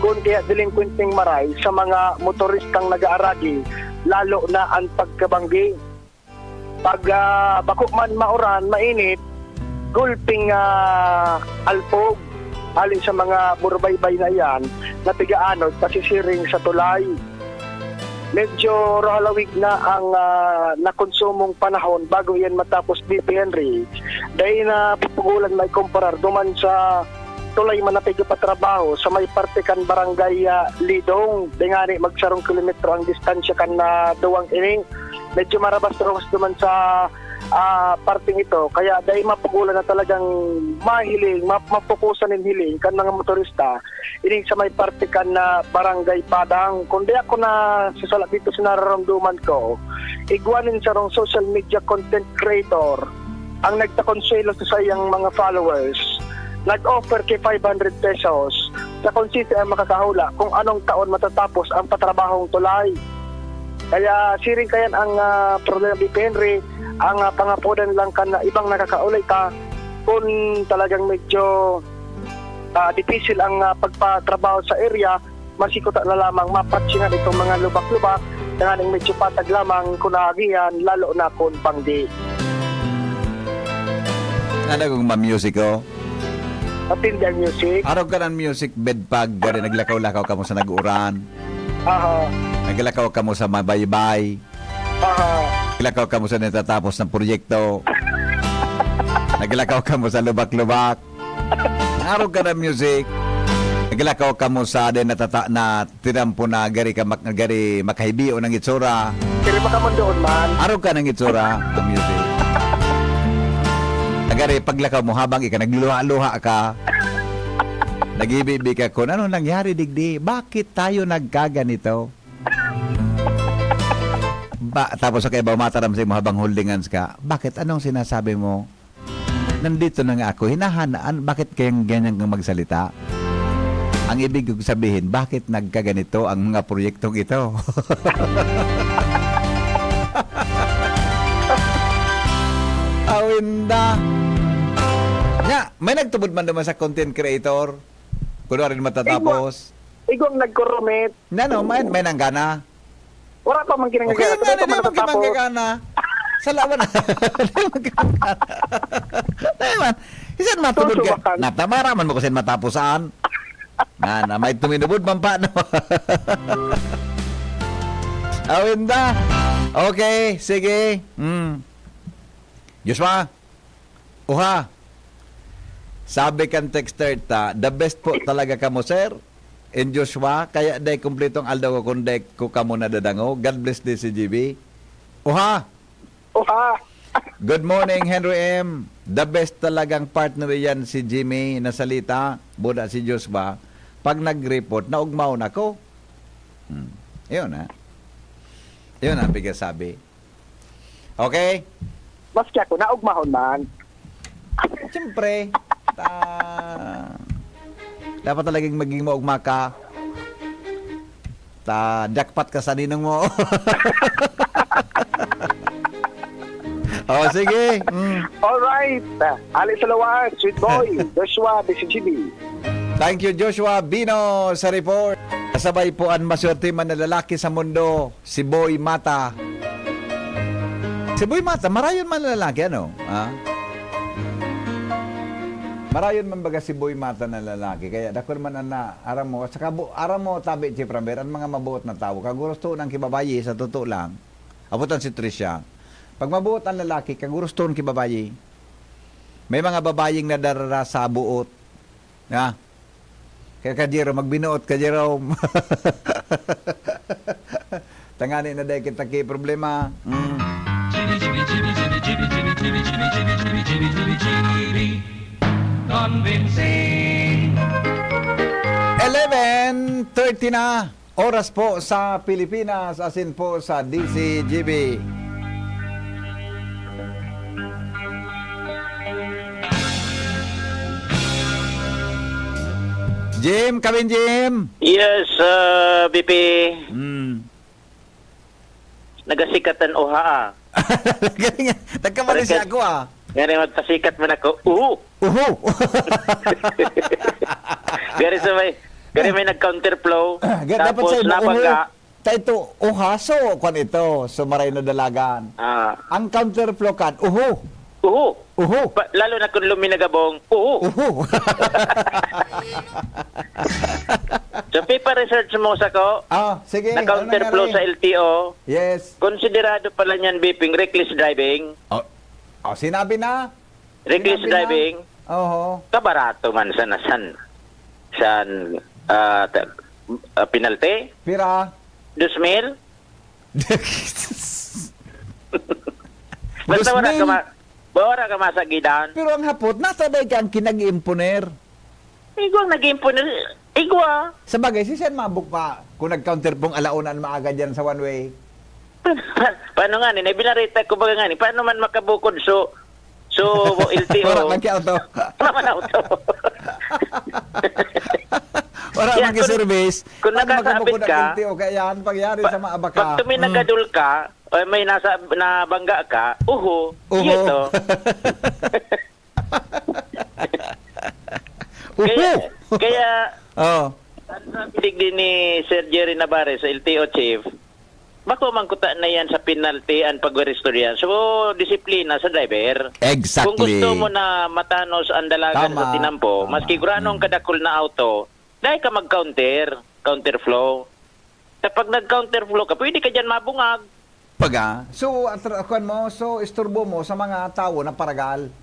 kung kaya delinquenting maray sa mga motoristang nag-aaragi, lalo na ang pagkabanggi. Pag bako man maoran, mainit, gulping alpog, alin sa mga burbaybay na yan, na tigaanod, pasisiring sa tulay. Medyo rohalawig na ang nakonsumong panahon bago yan matapos BP Henry. Dahil na pupugulan may kumparar duman sa tulay manapig pa trabaho sa may parte kan barangay Lidong. Dengani magsarong kilometro ang distansya kan duwang ining. Medyo marabas-rabas duman sa parting ito. Kaya dahil mapugulan na talagang mahiling, mapukusan ng hiling kan mga motorista, ining sa may parte kan barangay Padang. Kundi ako na sasala dito sa nararamdaman ko, igwanin sa rong social media content creator ang nagtakonselo sa sayang mga followers. Nag-offer kay 500 pesos sa konsiste ang makakahula kung anong taon matatapos ang patrabahong tulay. Kaya siring kayan ang problema ni Henry, ang pangapunan lang ka na ibang nakakaulay ka kung talagang medyo difícil ang pagpatrabaho sa area, masikota na lamang mapatsingan itong mga lubak-lubak, tanganing medyo patag lamang kunagihan, lalo na kung pangdi. Ano kung ma-music ko? Patindihan music. Araw ka ng music bed pag gari naglakaw-lakaw ka mo sa nag-uran. Naglakaw ka mo sa mabaybay. Naglakaw ka mo sa natatapos ng proyekto. Naglakaw ka mo sa lubak-lubak. Araw ka ng music. Naglakaw ka mo sa din na tirampo na gari makahibio ng itsura. Kaya makamundoon man. Araw ka ng itsura ng music. Nagari paglakaw mo habang nagluha-luha ka. Nag-ibibi ka kung ano nangyari digdi. Bakit tayo nagkaganito? Tapos sa kaibaw mataram sa mo habang holdingans ka. Bakit? Anong sinasabi mo? Nandito na nga ako. Hinahanaan. Bakit kayang ganyan kang magsalita? Ang ibig kong sabihin, bakit nagkaganito ang mga proyektong ito? Awinda. Nya, may nagtubod man naman sa content creator. Kuno rin matatapos. Igong nagkoromit. Nano, may nanggana. Wala pa man kinang okay, nga na magkimangagana. Salamat na. Naman. Isan matubod ka. Natamaraman mo kasi matapusan. Na may tuminubod man pa. No? Awinda. Okay, sige. Joshua. Uha. Sabi kan texter ta, the best po talaga kamo, sir. In Joshua, kaya day kumpletong aldaw ko kundi ko kamo na dadango. God bless DCGB. Uha. Uha. Good morning, Henry M. The best talagang partner yan si Jimmy na salita, buda si Diyos ba, pag nag-report, naugmaw na ko. Yun ha. Yun ang bigasabi. Okay? Maski ako, naugmahon man. Siyempre, dapat talagang maging maugma ka. Jackpot ka sa ninong mo. Sige. Alright. Ali Salawan, Sweet Boy, Joshua, BCGB. Thank you, Joshua Bino, sa report. Kasabay po ang maswerte man na lalaki sa mundo, si Boy Mata. Si Boy Mata, marayon man na lalaki, ano? Marayon man baga si Boy Mata na lalaki. Kaya dakor man na aram mo. Saka aram mo tabi, Chipramber, ang mga mabuot na tao. Kagurusto ng kibabayi, sa totoo lang. Abutan si Tricia. Pag mabuot ang lalaki, kagurusto ng kibabayi. May mga babaying nadarara sa buot. Kaya Kajero, magbinuot Kajero. Tangani na dahil kita ki problema. 11:30 na. Oras po sa Pilipinas, asin po sa DCGB. Jim, Kevin Jim. Yes, BP. Nagasikatan oha. Nagkamali siya ako Gari magpasikat man ako. Gari may nag-counterflow. Tapos nabaga. Ito, uhaso kung ito, sumaray na dalagan. Ang counterflow kan, Lalo na kung luminagabong, So, paper research mo sa ko. Sige. Na counterflow sa LTO. Yes. Konsiderado pala niyan, BP, reckless driving. Sinabi na. Reckless driving. Kabarato man sa penalty. Pira. 2,000. Basta wala ka masagidan. Pero ang hapot, nasa day ka ang kinag-imponer. Igwa nag-imponer. Igwa. Sa bagay, si Sen Mabuk pa, kung nag-counter pong alaunan maaga dyan sa one way. Paano nga ni? Binarita ko ba nga ni? Paano man makabukod so LTO? Wala mag-auto. Wala man auto. Wala mag-service. Kung nakasabit ka, LTO, kaya yan, pagyari sa maabaka. Pag tuminagadul ka, o may nabangga ka, ito. Kaya, ang sabi din ni Sir Jerry Navarre sa LTO Chief, bako mangkuta na yan sa penalty ang pag-restore yan. So, disiplina sa driver. Exactly. Kung gusto mo na matanos ang dalagan sa tinampo, maski granong kadakol na auto, dahil ka counterflow. Kapag nag-counterflow ka, pwede ka dyan mabungag. So, isturbo mo sa mga tao na paragal.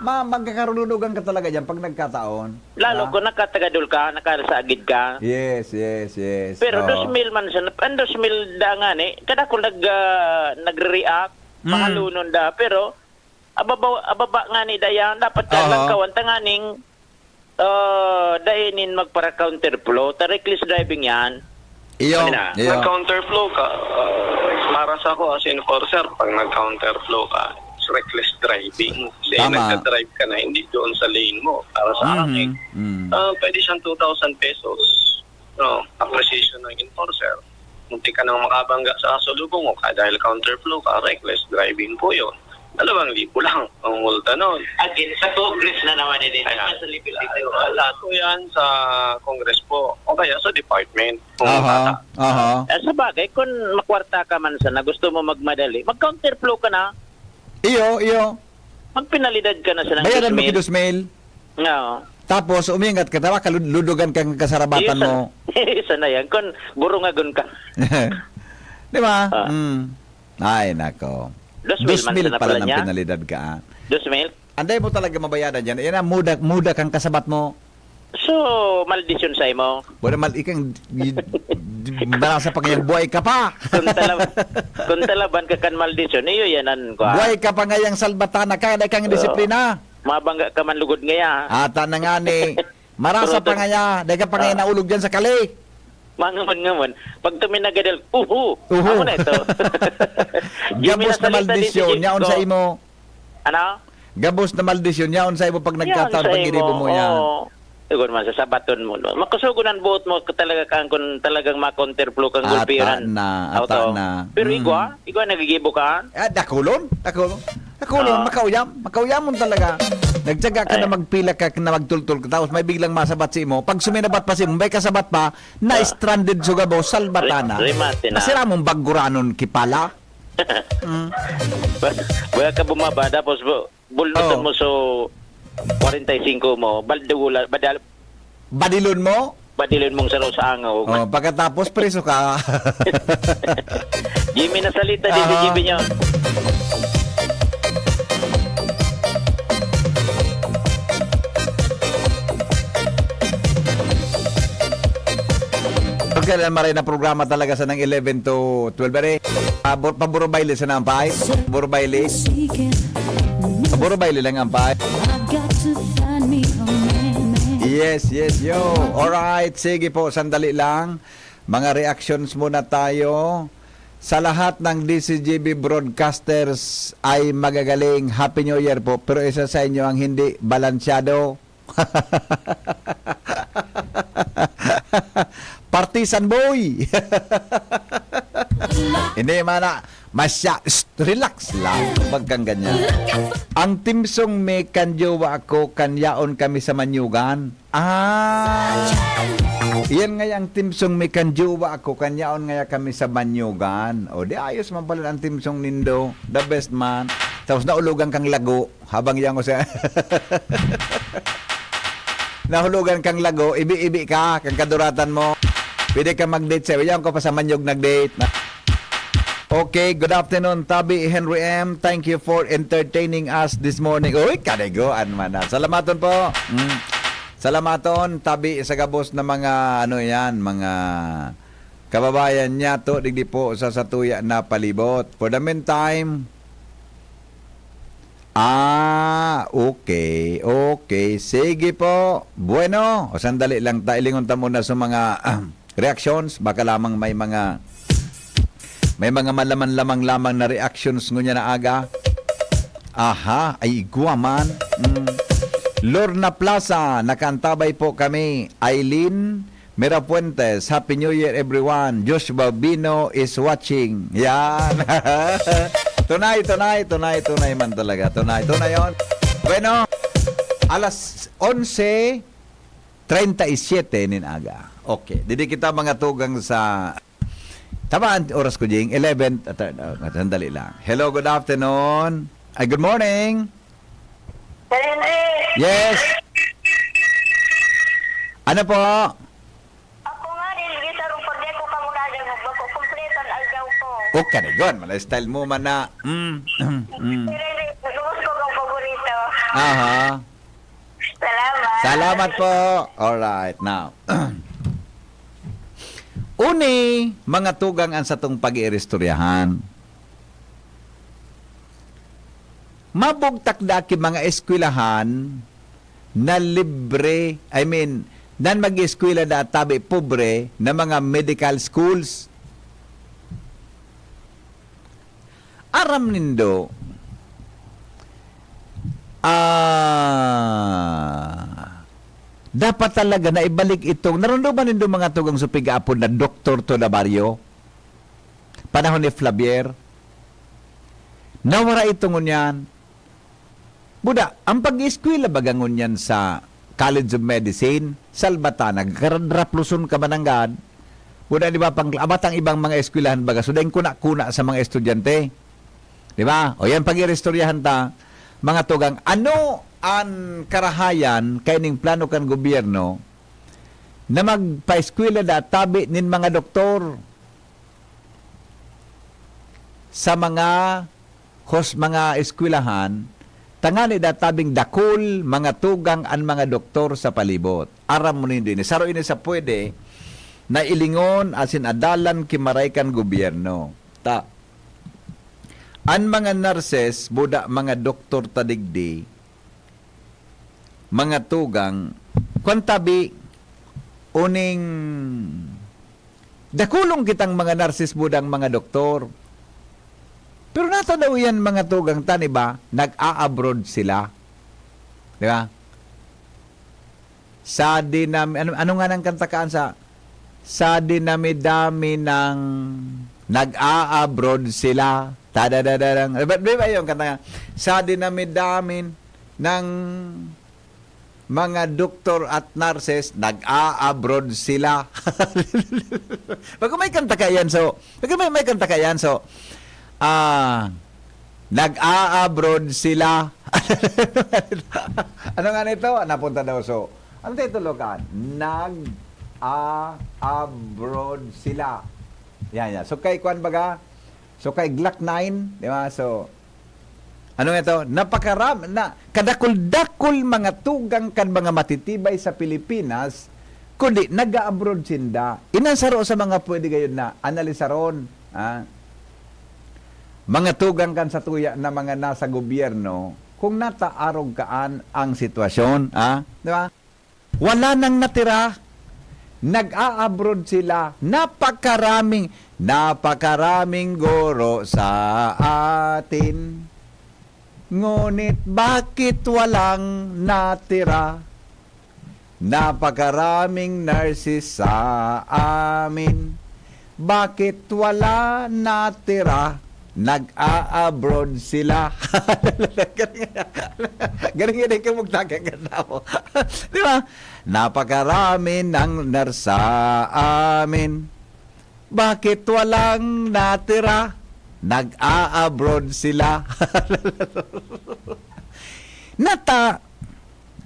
Magkakaruludugan ka talaga dyan pag nagkataon. Lalo kung nakatagadol ka, nakasagid ka. Yes. Pero 2,000 man siya. Ang 2,000 da nga ni, kada ko nagre-react, mahalunon da. Pero, ababa nga ni dayan, dapat lang kawan tanganing dainin magpara counterflow. Reckless driving yan. Nag-counterflow ka, para sa ako as enforcer, pag nag-counterflow ka, reckless driving. Kasi nagka-drive ka na hindi doon sa lane mo. Para sa akin, pwede siyang 2,000 pesos. Appreciation ng enforcer. Munti ka nang makabangga sa kasulubong mo dahil counterflow ka, reckless driving po yun. 2,000 lang ang multa nun. Again, sa Congress na naman din. Lahat po yan sa Congress po. O kaya sa department. Sa bagay, kung makwarta ka man sa na gusto mo magmadali, mag-counterflow ka na. Iyo. Magpinalidad ka na sa ng bayaran mo kidus mail. Tapos, umingat ka, ludugan kang kasarabatan mo. Isa na yan. Kung burungagon ka. Di ba? Ay, nako. 2,000 pala ng pinalidad ka. 2,000? Anday mo talaga mabayaran dyan. Yan na, muda kang kasabat mo. So, maldisyon sa mo. Wala ikang Marasa pa ngayang buhay ka pa. Kung talaban ka kan maldisyon, iyo yanan ko. Buhay ka pa ngayang salbatana ka, dahil kang disiplina. Mabangga ka man lugod ngaya. Ata na nga ni, marasa pa ngaya, dahil ka pa ngayon naulog dyan sa kali. Mangaman. Pag tuminagadal, uhu. Amo na ito. Gabos na maldisyon, yaon sa imo. Ano? Gabos na maldisyon, yaon sa imo pag nagkataon, pag inibo mo yan. Siguro man sa sabaton mo. Makasugunan buot mo talaga kang kung talagang ma-counterflow kang gulpiran. Ata na. Pero igwa nagigibo ka? Dakulon. Makauyam mo talaga. Nagtyaga ka na magpila ka na magtultul ka, tapos may biglang masabat si mo. Pag suminabat pa si mo, may kasabat pa, na-stranded sa gabaw, salbatana. Masira mong bagguranon kipala. Baya ka bumaba, tapos bulutan mo so 45 mo, badilon mo? Badilon mong saro sa angaw. Pagkatapos preso ka. Jimmy na salita, di si Jimmy nyo. Kailan maray na programa talaga sa ng 11 to 12 bari. Paburo baile sa nampay. Paburo baile lang ang pay. Yes, yo. Alright, sige po, sandali lang. Mga reactions muna tayo. Sa lahat ng DCGB broadcasters ay magagaling. Happy New Year po. Pero isa sa inyo ang hindi balansyado. Partisan boy. Hindi mana relax lang pagkang ganyan. Ang timsong may kanjowa ako, kanyaon kami sa Manyugan. Iyan nga yung timsong may kanjowa ako, kanyaon nga kami sa Manyugan. O di ayos man pala ang timsong nindo, the best man. Tapos naulugan kang lago habang yan ko sa nahulugan kang lago, ibi-ibi ka, kang kaduratan mo. Pwede ka mag-date sa yan ko pa sa Manyog nag-date. Okay, good afternoon, Tabi Henry M. Thank you for entertaining us this morning. Uy, kanigoan man na. Salamaton po. Salamaton, Tabi sa gabos na mga, mga kababayan niya to, digdi po sa satuya na palibot. For the meantime, okay. Sige po. Bueno, sandali lang tayo. Ilingon ta muna sa mga reactions. Baka lamang may mga malaman-lamang na reactions ngunya na aga. Aha, ay guwaman. Lorna Plaza, nakantabay po kami. Eileen Mirapuentes, Happy New Year everyone. Joshua Bino is watching. Yan. Tunay man talaga. Tunay yun. Bueno, alas 11:37 nin aga. Okay. Didi kita mga tugang sa tamaan oras ko jing 11 sandali lang. Hello, good afternoon. Good morning. Yes. Ano po? Ako nga din, gita rong pagde ko kamulagan, magkukumpletan algaw ko. Okay na yun. Malay style mo man na. Lumus ko kang paborito. Aha. Salamat po. Alright, now. Uni, mga tugang ang satong pag-irestoryahan. Mabugtak daki mga eskwelahan na libre, nan mag-eskwela da tabi pobre na mga medical schools. Aram nindo, dapat talaga na ibalik itong, naroon ba nindo mga tugang supig-apon na Dr. Tolabario? Panahon ni Flavier? Nawara itong unyan. Buda, ang pag-eskwela bagangon yan sa College of Medicine, Salbatana, Rapluson ka mananggad. Buda, di ba, abatang ibang mga eskwelahan baga, so dahil kuna-kuna sa mga estudyante. Di ba? O yan, pag-irestoryahan ta, mga tugang, ano ang karahayan kaining plano kan gobyerno na magpa-eskwela da tabi nin mga doktor sa mga eskwelahan, tangani da tabing dakul mga tugang ang mga doktor sa palibot. Aram mo nindi ni saro ini sa pwede na ilingon asin adalan kimaraykan gobyerno. Ta. An mga nurses, buda mga doktor tadigdi, mga tugang, kwantabi, uning, dakulong kitang mga nurses, budang mga doktor. Pero nato daw yan mga tugang tani ba, nag-a-abroad sila. Di ba? Sa ano nga nang kantakaan sa dinami-dami ng nag-a-abroad sila. Tadadadadang. Di ba yung kanta nga? Sa dinami-dami ng mga doktor at nurses, nag-a-abroad sila. Pag may kanta ka yan, nag-a-abroad sila. Ano nga nito? Napunta daw ano titulo ka? Nag-a-abroad sila. Yan. So kay Kwan baga, so kay Glock 9, di ba? So ano ito? Kadakul-dakul mga tugang kan mga matitibay sa Pilipinas, kundi nag-a-abroad sinda. Inansaro sa mga pwede gayon na analisaron. Mga tugang kan sa tuya na mga nasa gobyerno, kung nataarog kaan ang sitwasyon, di ba? Wala nang natira. Nag-a-abroad sila. Napakaraming guro sa atin. Ngunit bakit walang natira? Napakaraming nurses sa amin. Bakit wala natira? Nag-a-abroad sila. Galing ka magtagaganda mo. Di ba? Napakarami ng nurse sa amin. Bakit walang natira? Nag-a-abroad sila.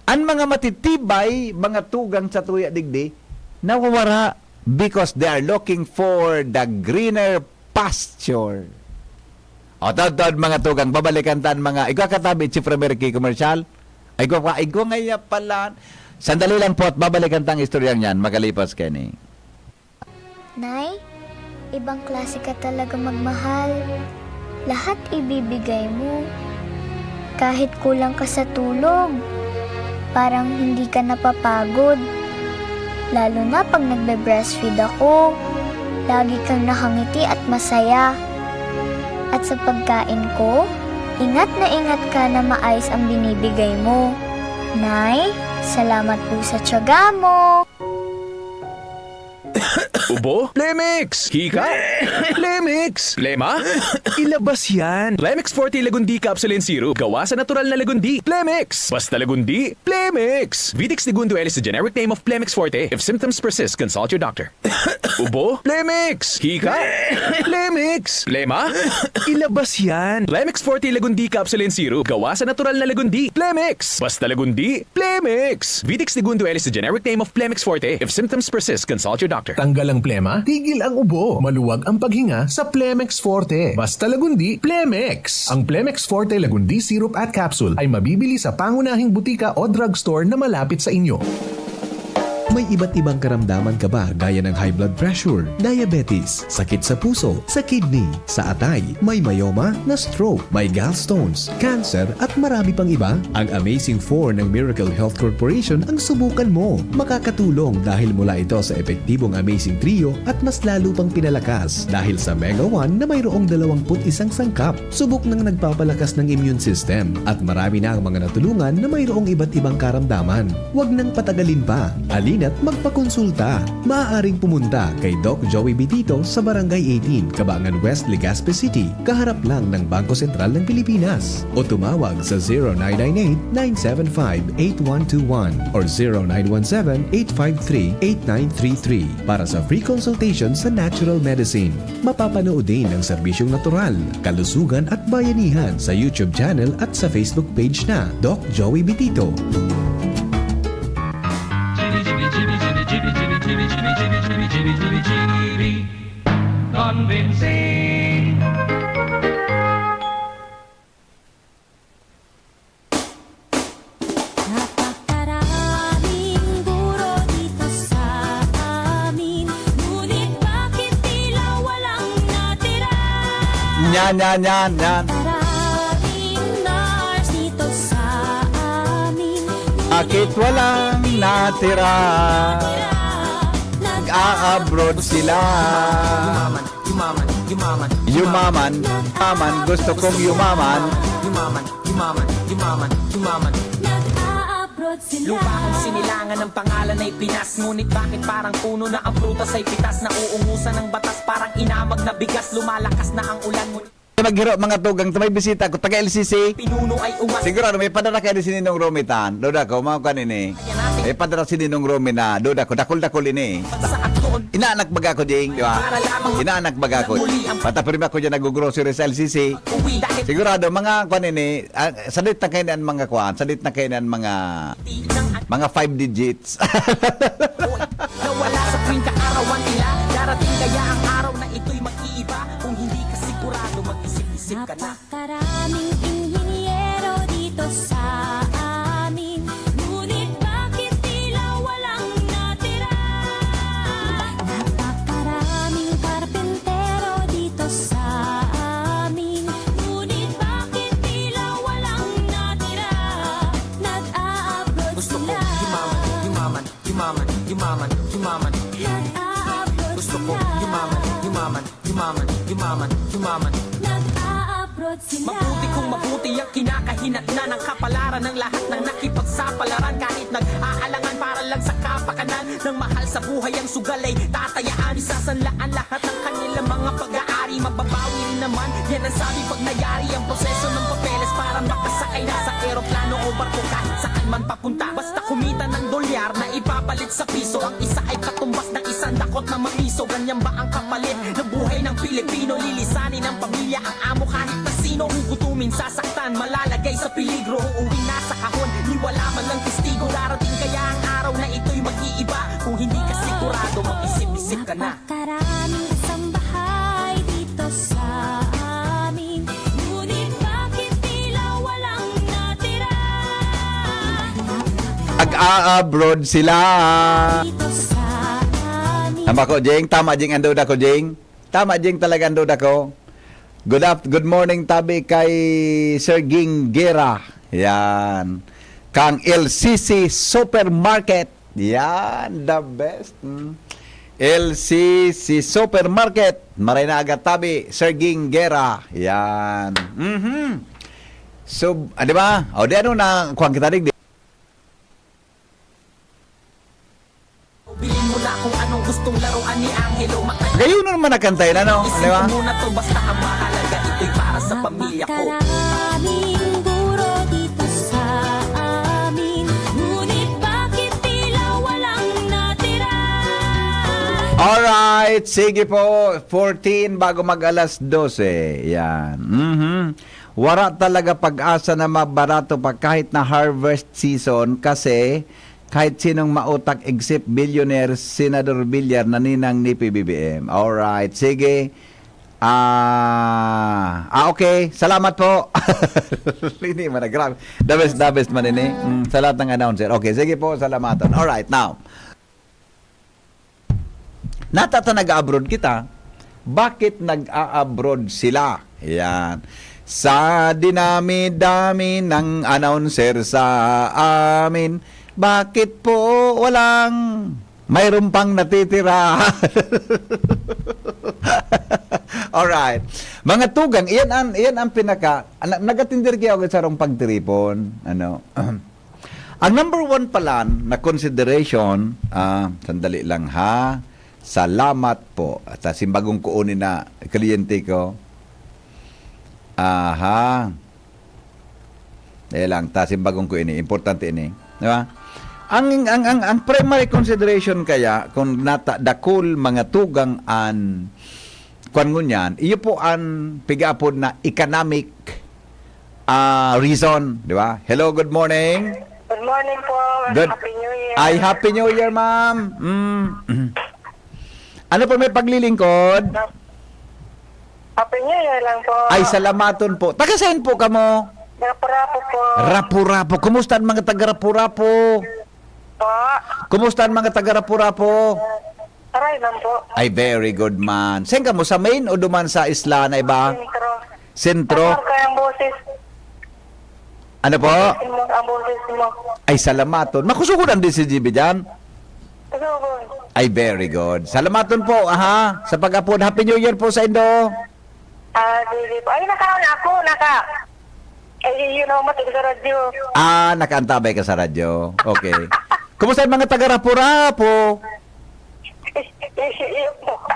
Ang mga matitibay, mga tugang sa tuya digdi, nawawara because they are looking for the greener pasture. O, tod mga tugang, babalikan tan mga, igwa katabi, Chief Remerky Commercial, igwa ngaya pala. Sandali lang po at babalikan tang istoryang yan, magalipas Kenny. Nay, ibang klase ka talaga magmahal. Lahat ibibigay mo. Kahit kulang ka sa tulog, parang hindi ka napapagod. Lalo na pag nagbe-breastfeed ako, lagi kang nakangiti at masaya. At sa pagkain ko, ingat ka na maayos ang binibigay mo. Nay, salamat po sa tiyaga mo. Ubo? Plemix! Hika? Plemix! Plema? Ilabas yan! Plemix Forte Lagundi Capsule Syrup. Gawa sa natural na lagundi. Plemix! Basta lagundi, Plemix! Vitix Segundo L is the generic name of Plemix Forte. If symptoms persist, consult your doctor. Ubo? Plemix! Hika? Plemix! Plema? Ilabas yan! Plemix Forte Lagundi Capsule Syrup. Gawa sa natural na lagundi. Plemix! Basta lagundi, Plemix! Vitix Segundo L is the generic name of Plemix Forte. If symptoms persist, consult your doctor. Tanggal ang plema, tigil ang ubo. Maluwag ang paghinga sa Plemex Forte. Basta lagundi, Plemex. Ang Plemex Forte Lagundi Syrup at Capsule ay mabibili sa pangunahing butika o drugstore na malapit sa inyo. May iba't ibang karamdaman ka ba gaya ng high blood pressure, diabetes, sakit sa puso, sa kidney, sa atay, may myoma na stroke, may gallstones, cancer at marami pang iba? Ang Amazing 4 ng Miracle Health Corporation ang subukan mo. Makakatulong dahil mula ito sa epektibong Amazing Trio at mas lalo pang pinalakas dahil sa Mega 1 na mayroong 21 sangkap. Subok ng nagpapalakas ng immune system at marami na ang mga natulungan na mayroong iba't ibang karamdaman. Huwag nang patagalin pa. At magpakonsulta. Maaaring pumunta kay Doc Joey Bitito sa Barangay 18, Cabangan West, Legazpi City, kaharap lang ng Bangko Sentral ng Pilipinas. O tumawag sa 0998-975-8121 or 0917-853-8933 para sa free consultation sa natural medicine. Mapapanood din ang serbisyong natural, kalusugan at bayanihan sa YouTube channel at sa Facebook page na Doc Joey Bitito. Convincing. Napakaraming guro dito sa amin. yan. Bakit walang natira? Nag-a-abroad sila. Yumaman. Gusto kong yumaman. Lupa kong sinilangan ng pangalan ay Pinas. Ngunit bakit parang puno na ang prutas ay pitas? Nauungusan ng batas parang inamag na bigas. Lumalakas na ang ulan mo. Maghiro mga tugang, may bisita ko, taga LCC. Pinuno ay umas. Sigurado may padala kayo si Ninong Romy tan. Doda ko, mga kanini. May padala si Ninong Romy na, doda ko, dakol-dakol ini. Inaanak baga ko, Jing, di ba? Inaanak baga ko. Patapirma ko dyan nag-grocery sa LCC. Sigurado, mga kanini, salit na kayo na mga kwan, salit na kayo na mga 5 digits. Nawala sa tuwing kaarawan nila. Darating kaya ang araw na ito'y mag-iiba. Kung hindi ka sigurado, mag-isip-isip ka na. Napakaraming inhinyero dito sa amin. Ngunit bakit tila walang natira? Napakaraming karpentero dito sa amin. Ngunit bakit tila walang natira? Nag-a-abroad Gusto ko sila. yumaman. Gusto ko yumaman. Nag-a-abroad sila. Mabuti kung mabuti ang kinakahinatnan ng kapalaran ng lahat ng nakipagsapalaran. Kahit nag-aalangan para lang sa kapakanan ng mahal sa buhay ang sugal ay tatayaan. Isasanlaan lahat ng kanilang mga pag-aari. Mababawi rin naman, yan ang sabi pag nayari ang proseso ng papeles para makasakay na sa eroplano o barko kahit saan man papunta. Basta kumita ng dolyar na ipapalit sa piso. Ang isa ay katumbas ng isang dakot na mamiso. Ganyan ba ang kapalit ng buhay ng Pilipino? Lilisanin ng pamilya ang amo kahit na sino. Gugutumin, sasaktan, malalagay sa peligro. Uuwi na sa kahon, ni wala man lang testigo. Darating kaya ang araw na ito'y mag-iiba. Kung hindi ka sigurado, mag-isip-isip ka na. Napakaraming kasambahay dito sa amin. Ngunit bakit tila walang natira? Nag-a-abroad sila. Dito sa amin. Tama ko, Jing. Tama, Jing. Ando da ko, Jing. Tama, Jing. Talaga ando da ko. Good morning, tabi kay Sir Ging Gera. Yan. Kang LCC Supermarket. Yan. The best. LCC Supermarket. Maray na agad tabi. Sir Ging Gera. Yan. So, di ba? O, di ano na, kuwang kita rin. Bilhin mo na kung anong gustong laruan ni Angelo. Gayon naman nakantay na, no? Di ba? Isipin mo na to, basta ang mahalaga ito'y para sa pamilya ko. Napakaraming guro dito sa amin. Ngunit bakit tila walang natira? Alright, sige po. 14 bago mag-alas 12. Yan. Wala talaga pag-asa na mabarato pa kahit na harvest season kasi kahit sinong mautak except billionaire Senador Villar na ninang ni PBBM. Alright, sige. Okay. Salamat po. Hindi man, grabe. The best man ini. Sa lahat ng announcer. Okay, sige po. Salamatan. Alright, now. Natata nag-abroad kita. Bakit nag-a-abroad sila? Yan. Sa dinami-dami ng announcer sa amin, bakit po walang mayroon pang natitira? Alright. Mga tugang, iyan ang pinaka, nagatindir kayo sa rong pagtiripon. Ang number one pala na consideration, sandali lang ha, salamat po. At simbagong kuunin na kliyente ko. Lang, simbagong ko ini, importante ini. Diba? Ang primary consideration kaya kung dakol mga tugang an kuan ngunyan, iyo po an pigapod na economic reason, di ba? Hello, good morning. Good morning po. Good. Happy New Year. Ay, Happy New Year, ma'am. Ano po may paglilingkod? Happy New Year lang po. Ay, salamaton po. Taga saan po kamo? Rapo-rapo po. Rapo-rapo. Kumusta ang mga taga Rapo-rapo? Po. Kumusta ang mga taga Rapo-rapo? Aray lang po. Ay, very good man. Saan ka mo? Sa main o duman sa isla na iba? Sentro. Sentro. Kaya ang boses. Ano po? Ang boses mo. Ay, salamaton. Makusuguran din si GB dyan. Sugon. Ay, very good. Salamaton po, aha. Sa pag-upload. Happy New Year po sa Indo. Sige po. Ay, nakaon ako. Matig sa radyo. Nakaantabay ka sa radyo. Okay. Kumusta yung mga taga-Rapu-Rapu?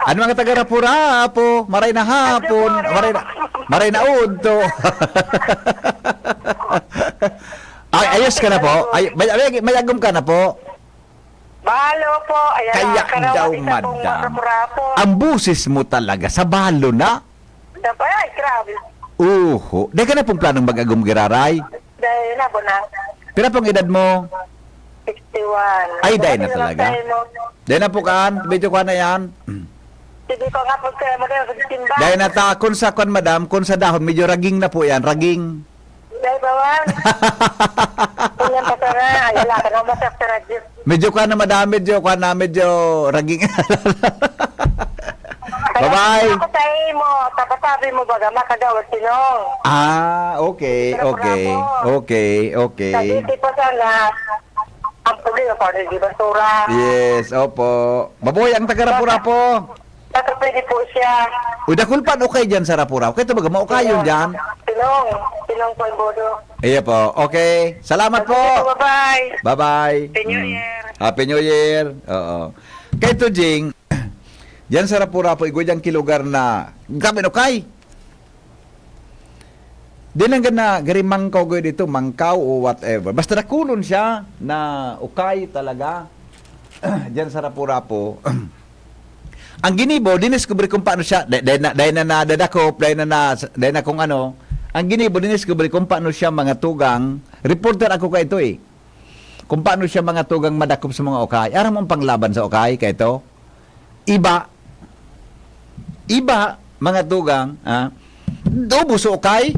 Ano mga taga-Rapu-Rapu? Maray na hapon. Maray na udto. Ay, ayos ka na po? Ay, mayagom ka na po? Balo po. Ayan, Kaya daw, madam. Ang busis mo talaga sa balo na? Ay, grabe. Di ka na pong planong mag-agum giraray? Dahil na po na. Pira pong edad mo? 61. Ay, dahil na talaga. Dahil na po kan? Medyo ka na yan? Sige ko nga po kayo magsimba. Dahil na ta, kung sa kwan madam, kung sa dahon, medyo raging na po yan, raging. Dahil bawan. Kung yan pasara, ay wala ka na masap sa radyo. Medyo ka na madam, medyo raging. Bye-bye. Ako sa mo, tapasabi mo baga, makagawag sinong. Okay. Sabi po sana, ang problema po rin di basura. Yes, opo. Mabuhay ang taga-Rapu-Rapu. Baka pwede po siya. Dakulpan okay dyan sa Rapu-Rapu. Kaya ito baga, maukayon dyan. Sinong po yung bodo. Iya po, okay. Salamat po. Bye-bye. Bye-bye. Happy New Year. Happy New Year. Oo. Kaya ito, Jing, diyan sa Rapu-Rapu, igoy kilugar na kami no kay. Di lang na gari mangkaw goy dito, mangkaw o whatever. Basta nakulon siya na ukay talaga. Diyan sa Rapu-Rapu. Ang ginibo, diniscover kung paano siya, dahil na nadadakop, dahil na kung ano, ang ginibo, diniscover kung paano siya mga tugang, reporter ako ka ito eh. Kung paano siya mga tugang madakop sa mga ukay. Aram mong panglaban sa ukay, ka ito. Iba, mga tugang, dobo sa ukay.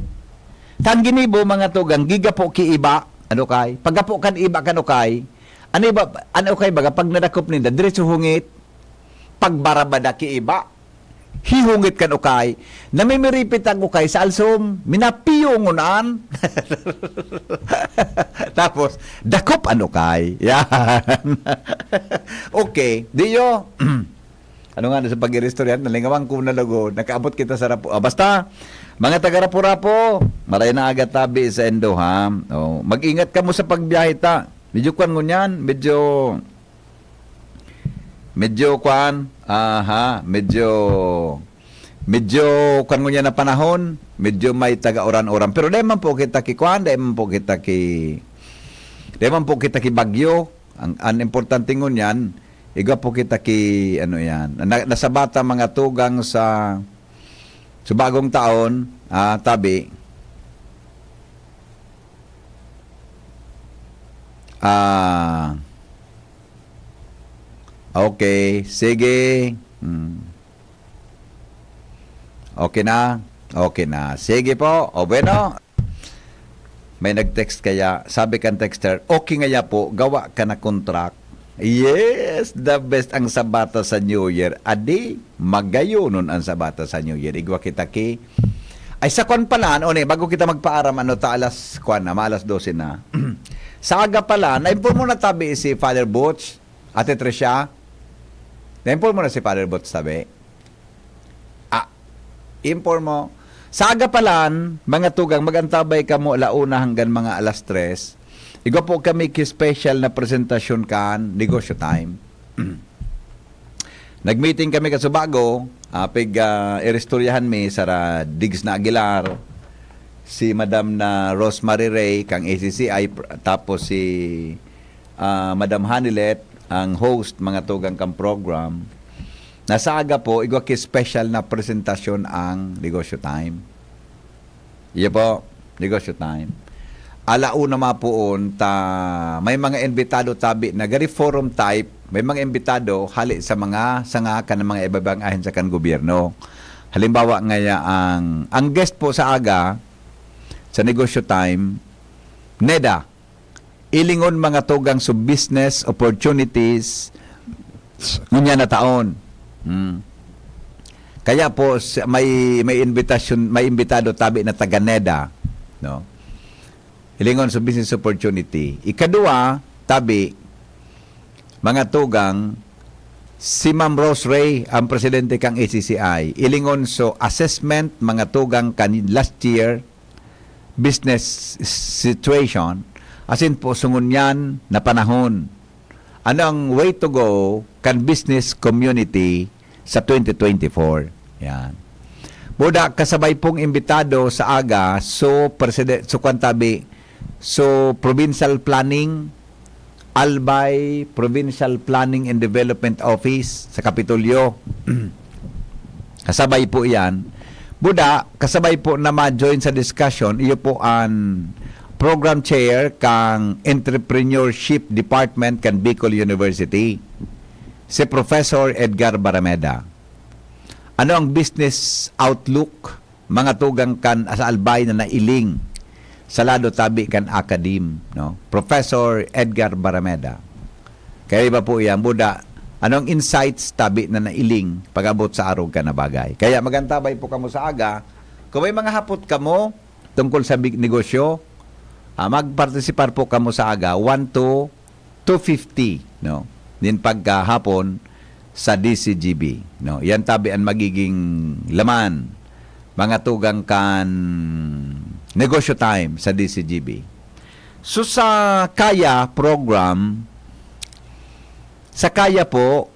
Kan ginibo, mga tugang, giga po ki iba, ano kay? Pagka po kan iba kan ukay, ano ukay baga, pag nadakop ninda, diretso hungit, pagbarabada ki iba, hihungit kan ukay, namimiripit ang ukay sa alsom, minapiyongunan. Tapos, dakop ang ukay. Yan. Okay, diyo. Ano nga sa pag-irestoryan, nalingawang ko na logo, nakaabot kita sa Rapu. Basta, mga taga-Rapu-Rapu, maray na agad tabi sa Endo, ha? Mag-ingat ka mo sa pagbiyahe ta. Medyo kwan mo yan, medyo kwan, medyo kwan mo yan na panahon, medyo may taga-oran-oran. Pero dahil man po kita ki kwan, dahil man po kita ki bagyo. Ang importante ngun yan, iga po kita ki, ano yan, nasa bata mga tugang sa bagong taon, tabi, okay, sige, okay na, sige po, bueno, may nag-text kaya, sabi kan texter, okay nga po, gawa ka na contract. Yes, the best ang sabata sa New Year. Adi, magayonon ang sabata sa New Year. Igwa kita ki. Ay, sa kwan pala, bago kita magpaaram, alas 12 na. Sa aga pala, na-inform mo na tabi si Father Butch, Ate Tricia. Na-inform mo na si Father Butch tabi. Inform mo. Sa aga pala, mga tugang, magantabay ka mo alauna hanggang mga alas 3. Igo po kami ki-special na presentasyon kan negosyo time. Nag-meeting kami ka Subago, irestoryahan mi sa Diggs na Aguilar, si Madam na Rosemary Ray kang ACCI, tapos si Madam Hanilet ang host mga tugang kang program. Nasa aga po, igo ki-special na presentasyon ang negosyo time. Iya po, negosyo time. Alauna mapuon may mga imbitado tabi na gari forum type, may mga imbitado hali sa mga sanga kan mga ibabang ahensya kan gobyerno. Halimbawa ngaya ang guest po sa aga sa negosyo time, NEDA, ilingon mga tugang sa business opportunities ngunya na taon. Kaya po may invitation, may imbitado tabi na taga NEDA, no? Hilingon sa business opportunity. Ikadua, tabi mga tugang si Ma'am Rose Ray, ang presidente kang ACCI, ilingon so assessment mga tugang kanin last year business situation, asin po sungon yan na panahon. Ano ang way to go kan business community sa 2024? Yan. Buda kasabay pong imbitado sa aga so kwantabi so provincial planning Albay Provincial Planning and Development Office sa Kapitolyo. Kasabay po yan. Buda, kasabay po na ma-join sa discussion, iyo po ang Program Chair kang Entrepreneurship Department kan Bicol University, si Professor Edgar Barameda. Ano ang business outlook, mga tugang kan sa Albay na nailing sa lado tabi kan akadim, no? Professor Edgar Barameda. Kaya ba po yan, Buda, anong insights tabi na nailing pag-abot sa arog ka na bagay? Kaya magantabay po kamo sa aga, kung may mga hapot kamo tungkol sa big negosyo, magpartisipar po kamo sa aga 1 to 250, no? Din pagkahapon sa DCGB, no? Yan tabi ang magiging laman, mga tugang kan negosyo time sa DCGB. So sa Kaya program, sa Kaya po,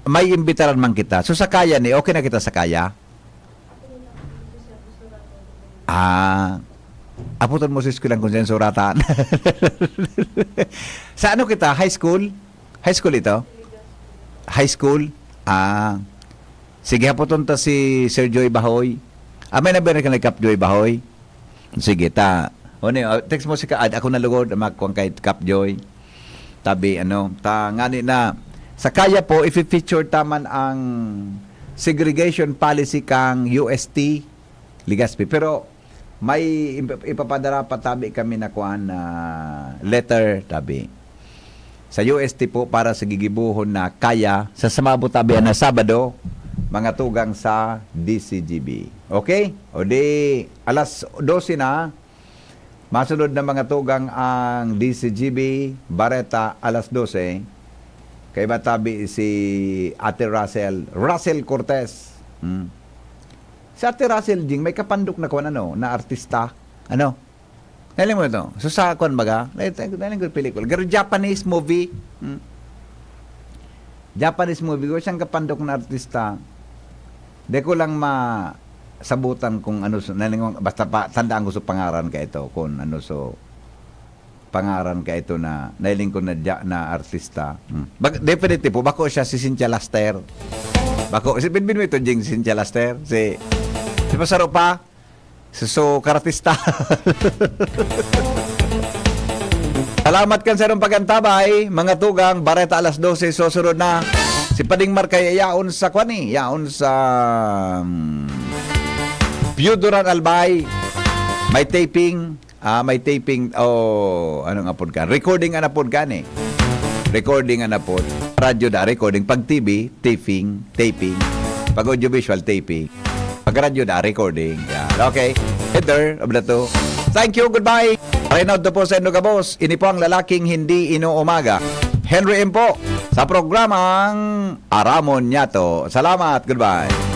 may imbitaran man kita. So sa Kaya ni, okay na kita sa Kaya? Aputan mo sa eskwela kung saan suratan. Sa ano kita? High school? High school ito? High school? Sige, aputan ta si Sir Joy Bahoy. May nabirin ka na Cap Joy Bahoy? Sige, text mo si Kaad, ako nalugod, magkuang kay Cap Joy. Tabi, ngani na, sa Kaya po, i-feature taman ang segregation policy kang UST, Legazpi. Pero, may ipapadara pa tabi kami na kuan na letter, tabi. Sa UST po, para sa gigibuhon na Kaya, sa samabo tabi na Sabado, mga tugang sa DCGB. Okay? O di, alas 12 na, masunod na mga tugang ang DCGB, Bareta, alas 12. Kay matabi si Ate Russell Cortez. Si Ate Russell, Jing, may kapandok na kuwan, na artista. Naling mo ito? So sa kuwan baga, naling ko pelikula. Pero Japanese movie. Japanese movie, ko siyang kapandok na artista. Di ko lang sabutan kung ano, basta tandaan ko sa pangaran ka ito, kung ano so pangaran ka ito na nailing ko na artista. Definitely po, bako siya si Cynthia Laster. Bako, si Binbin mo ito, Jing, si Cynthia Laster. Si Pasaro pa, so karatista. Salamat kan sa pagantabay, mga tugang, Bareta alas 12, susunod na. Si Pading Markay, yaon sa kwani, yaon sa Piuduran Albay. May taping, anong apod ka? Recording ang apod ka ni. Recording ang apod. Radio da, recording. Pag TV, taping. Pag audiovisual, taping. Pag radio da, recording. Yeah. Okay. Heather, ablato. Thank you, goodbye. Reynold po sa Endogabos. Ini po ang lalaking hindi inuumaga. Henry M. po sa programang Aramon Nyato. Salamat, goodbye.